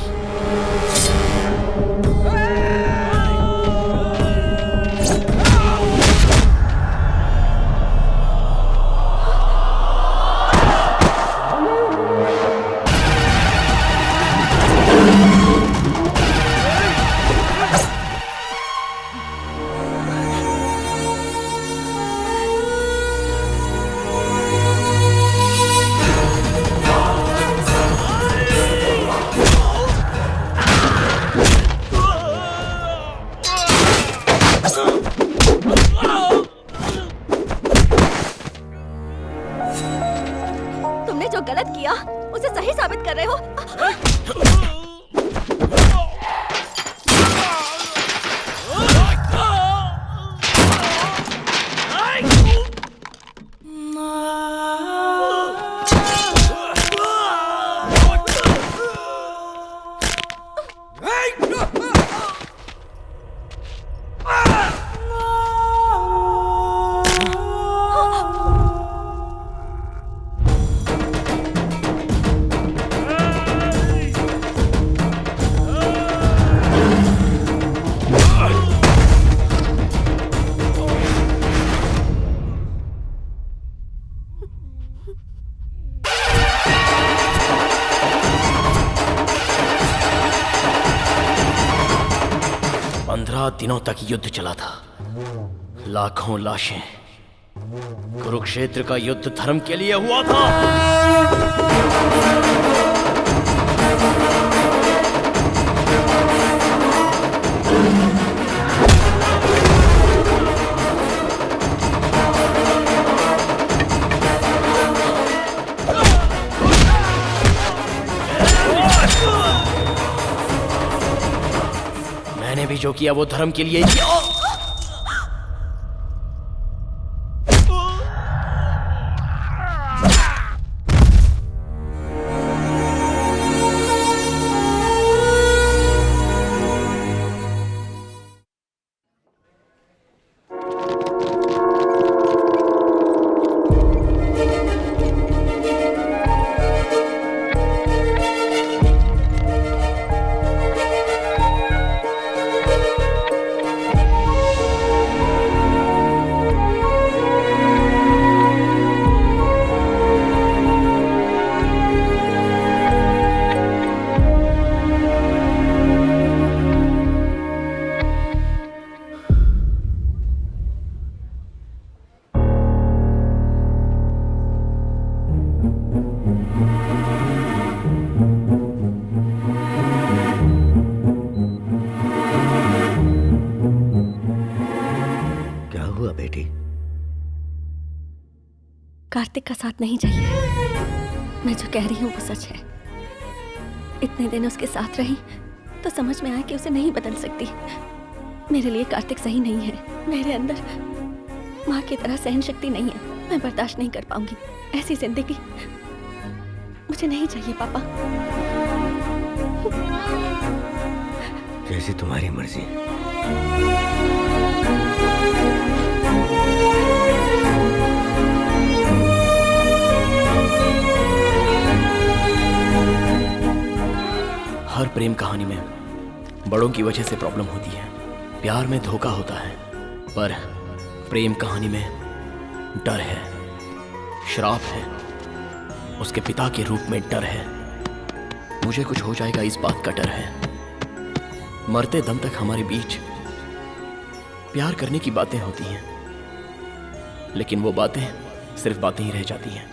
तुमने जो गलत किया उसे सही साबित कर रहे हो। दिनों तक युद्ध चला था, लाखों लाशें। कुरुक्षेत्र का युद्ध धर्म के लिए हुआ था। मैंने भी जो किया वो धर्म के लिए किया। कार्तिक का साथ नहीं चाहिए। मैं जो कह रही हूँ वो सच है। इतने दिन उसके साथ रही तो समझ में आया कि उसे नहीं बदल सकती। मेरे लिए कार्तिक सही नहीं है। मेरे अंदर माँ की तरह सहन शक्ति नहीं है। मैं बर्दाश्त नहीं कर पाऊंगी ऐसी जिंदगी। मुझे नहीं चाहिए पापा। जैसी तुम्हारी मर्जी। हर प्रेम कहानी में बड़ों की वजह से प्रॉब्लम होती है। प्यार में धोखा होता है, पर प्रेम कहानी में डर है, श्राप है, उसके पिता के रूप में डर है। मुझे कुछ हो जाएगा इस बात का डर है। मरते दम तक हमारे बीच प्यार करने की बातें होती हैं, लेकिन वो बातें सिर्फ बातें ही रह जाती हैं।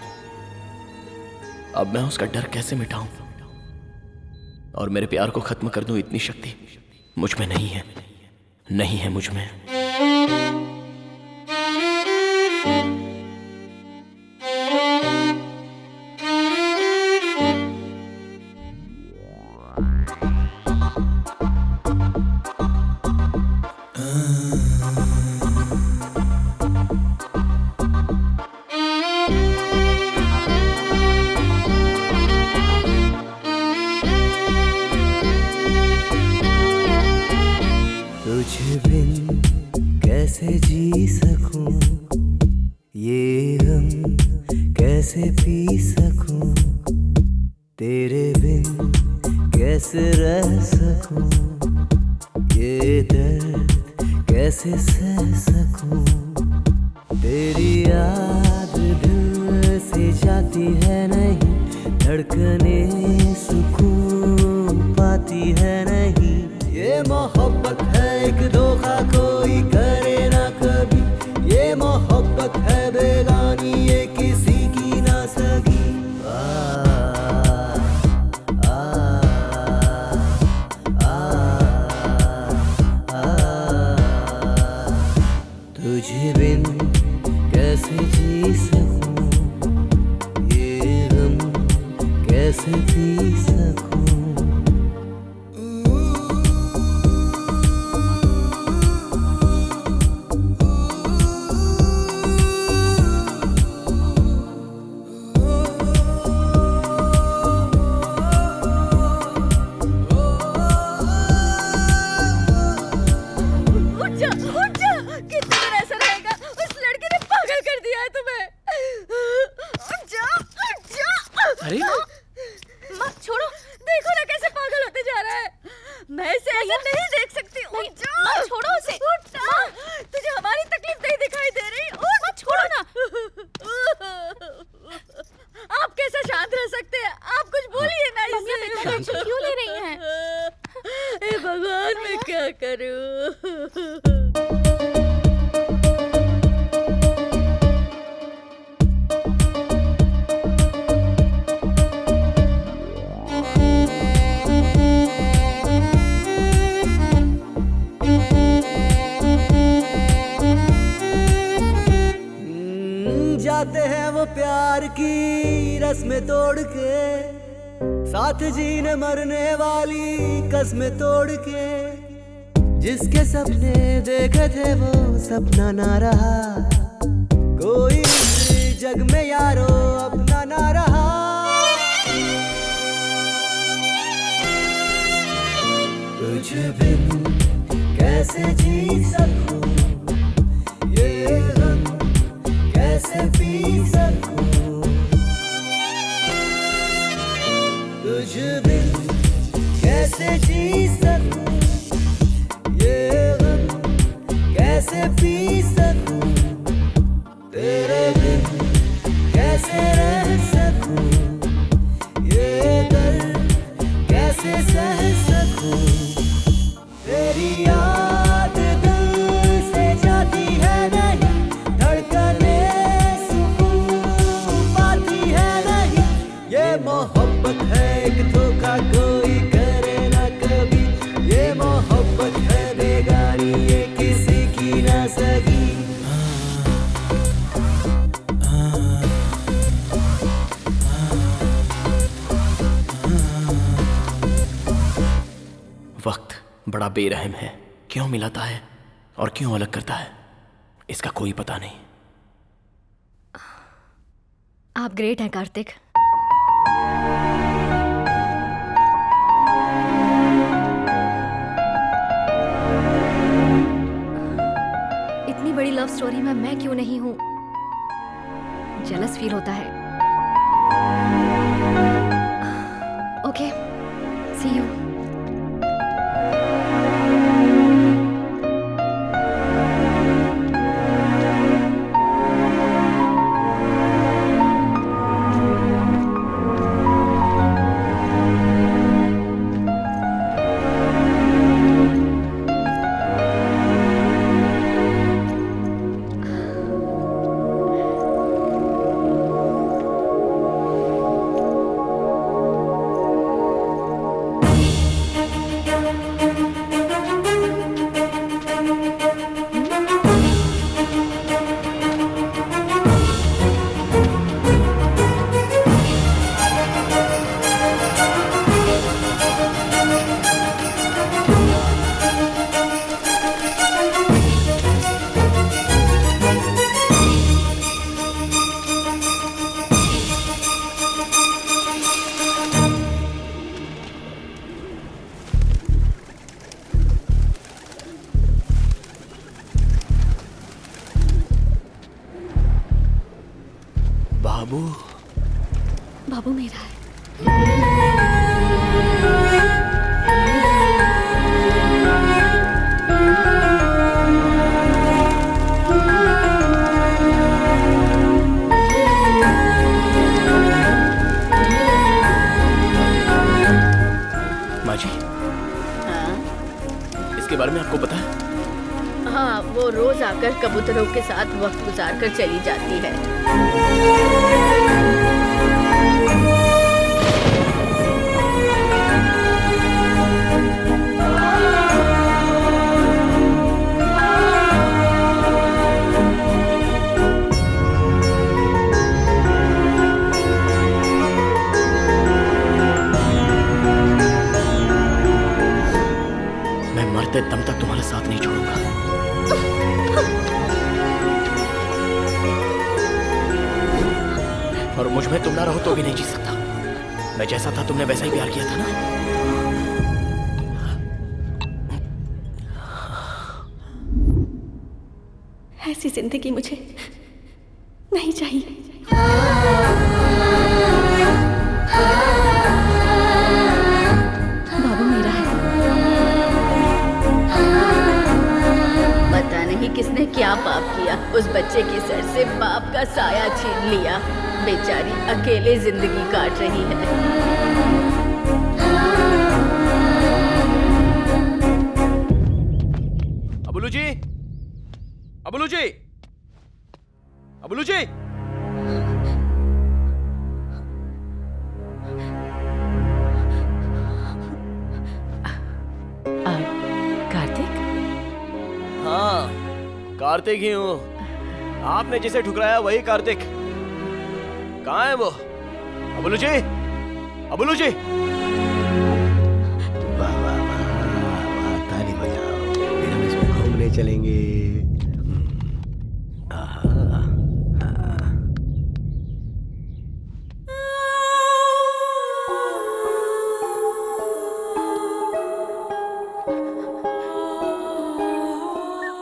अब मैं उसका डर कैसे मिटाऊं और मेरे प्यार को खत्म कर दूं, इतनी शक्ति मुझ में नहीं है, नहीं है मुझ में। तुझ बिन कैसे जी सकूं, ये गम कैसे पी सकूं, तेरे बिन कैसे रह सकूं, ये दर्द कैसे सह सकूं। तेरी याद दिल से जाती है नहीं, धड़कने सुकून पाती है नहीं। ये मोहब्बत है एक धोखा कोई करे ना कभी, ये मोहब्बत है बेगानी ये किसी की ना सगी। तुझे बिन कैसे जी सकूं, ये गम कैसे पी सकूं। अरे माँ छोड़ो, देखो ना कैसे पागल होते जा रहा है। मैं इसे ऐसे नहीं देख सकती। उठ जा। माँ छोड़ो उसे। माँ तुझे हमारी तकलीफ नहीं दिखाई दे रही? उठ। माँ छोड़ो ना। आप कैसे शांत रह सकते हैं? आप कुछ बोलिए ना इसे। टेंशन क्यों ले रही हैं? हे भगवान मैं क्या करूँ? जाते हैं वो प्यार की रस्में तोड़ के, साथ जीने मरने वाली कसमें तोड़ के। जिसके सपने देखे थे वो सपना ना रहा, कोई इस जग में यारो अपना ना रहा। तुझे बिन कैसे जी सकूं, ये गम कैसे पी सकूं। तुझ बिन कैसे जी सकूं, ये गम कैसे पी सकूं। तेरे बिन कैसे रह सकूं, ये दर्द कैसे सह सकूं। तेरी याद दिल से जाती है नहीं, धड़कने सुकून पाती है नहीं। ये मोहब्बत है एक धोखा कोई करे ना कभी, ये मोहब्बत है बेगानी ये किसी की ना सगी। वक्त बड़ा बेरहम है, क्यों मिलाता है और क्यों अलग करता है, इसका कोई पता नहीं। आप ग्रेट हैं कार्तिक। इतनी बड़ी लव स्टोरी में मैं क्यों नहीं हूं? जेलस फील होता है। Okay, C you. बाबू मेरा है। माँ जी, हाँ इसके बारे में आपको पता है? हाँ, वो रोज आकर कबूतरों के साथ वक्त गुजार कर चली जाती है। मैं मरते दम तक तुम्हारा साथ नहीं छोड़ूंगा। और मुझ में तुम ना रहो तो भी नहीं जी सकता। मैं जैसा था तुमने वैसा ही प्यार किया था ना। ऐसी जिंदगी मुझे नहीं चाहिए। बाबू मेरा है। पता नहीं किसने क्या पाप किया, उस बच्चे के सर से बाप का साया छीन लिया। बेचारी अकेले जिंदगी काट रही है। अबुलू जी, अबुलू जी, अबुलू जी। कार्तिक? हाँ, कार्तिक ही हूँ। आपने जिसे ठुकराया वही कार्तिक। कहाँ है वो? अबुलू जी, अबुलू जी। वाह वाह वाह, ताली बजाओ। फिर हम इसमें घूमने चलेंगे।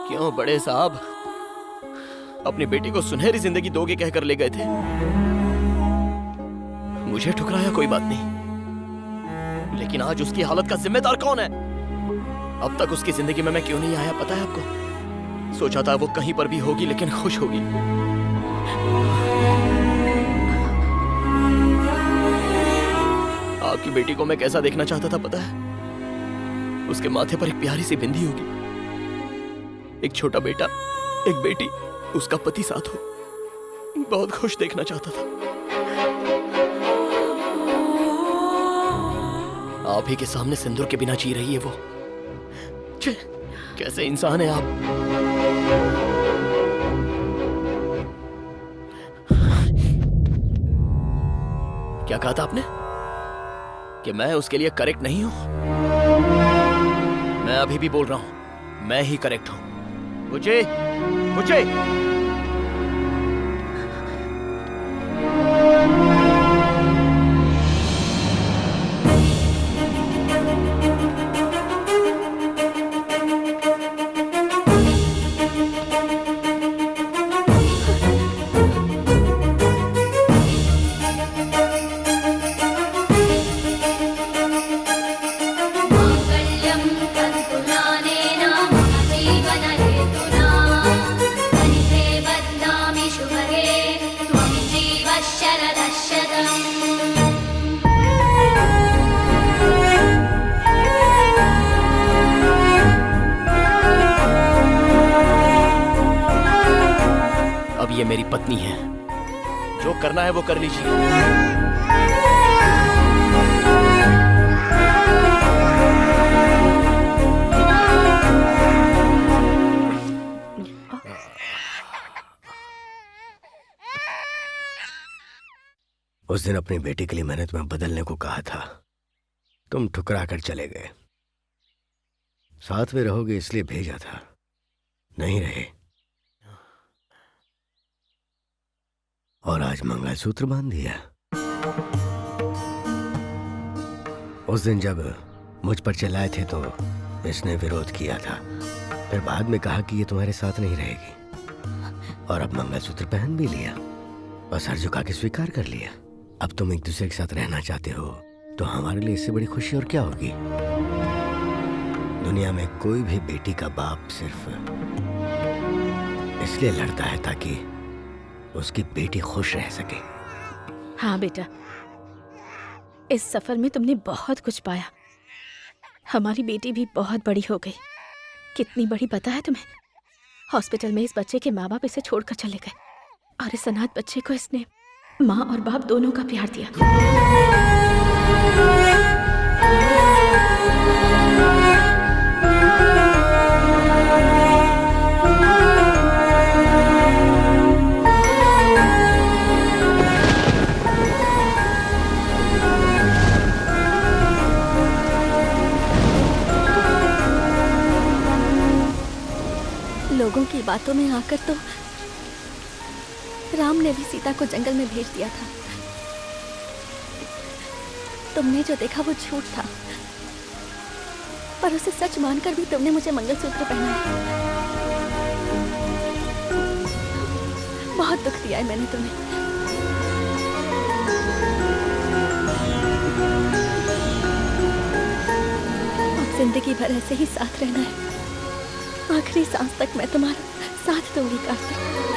क्यों बड़े साहब अपनी बेटी को सुनहरी जिंदगी दोगे कहकर ले गए थे? मुझे ठुकराया कोई बात नहीं, लेकिन आज उसकी हालत का जिम्मेदार कौन है? अब तक उसकी जिंदगी में मैं क्यों नहीं आया पता है आपको? सोचा था वो कहीं पर भी होगी लेकिन खुश होगी। आपकी बेटी को मैं कैसा देखना चाहता था पता है? उसके माथे पर एक प्यारी सी बिंदी होगी, एक छोटा बेटा, एक बेटी, उसका पति साथ हो। बहुत खुश देखना चाहता था। आप ही के सामने सिंदूर के बिना जी रही है वो। छे, कैसे इंसान है आप? क्या कहा था आपने? कि मैं उसके लिए करेक्ट नहीं हूं? मैं अभी भी बोल रहा हूं, मैं ही करेक्ट हूं। बुचे, बुचे। अब ये मेरी पत्नी है, जो करना है वो कर लीजिए। उस दिन अपनी बेटी के लिए मैंने तुम्हें बदलने को कहा था, तुम ठुकरा कर चले गए। साथ में रहोगे इसलिए भेजा था, नहीं रहे। और आज मंगलसूत्र बांध दिया। उस दिन जब मुझ पर चिल्लाए थे तो इसने विरोध किया था, फिर बाद में कहा कि ये तुम्हारे साथ नहीं रहेगी, और अब मंगलसूत्र पहन भी लिया और सर झुका के स्वीकार कर लिया। अब तुम एक दूसरे के साथ रहना चाहते हो तो हमारे लिए इससे बड़ी खुशी और क्या होगी। दुनिया में कोई भी बेटी का बाप सिर्फ इसलिए लड़ता है ताकि उसकी बेटी खुश रह सके। हाँ बेटा, इस सफर में तुमने बहुत कुछ पाया। हमारी बेटी भी बहुत बड़ी हो गई। कितनी बड़ी पता है तुम्हें? हॉस्पिटल में इस बच्चे के माँ बाप इसे छोड़कर चले गए, और इस अनाथ बच्चे को इसने माँ और बाप दोनों का प्यार दिया। लोगों की बातों में आकर तो राम ने भी सीता को जंगल में भेज दिया था। तुमने जो देखा वो झूठ था, पर उसे सच मानकर भी तुमने मुझे मंगलसूत्र पहनाया। बहुत दुख दिया है मैंने तुम्हें। अब जिंदगी भर ऐसे ही साथ रहना है। आखिरी सांस तक मैं तुम्हारा साथ दूंगी कार्तिक।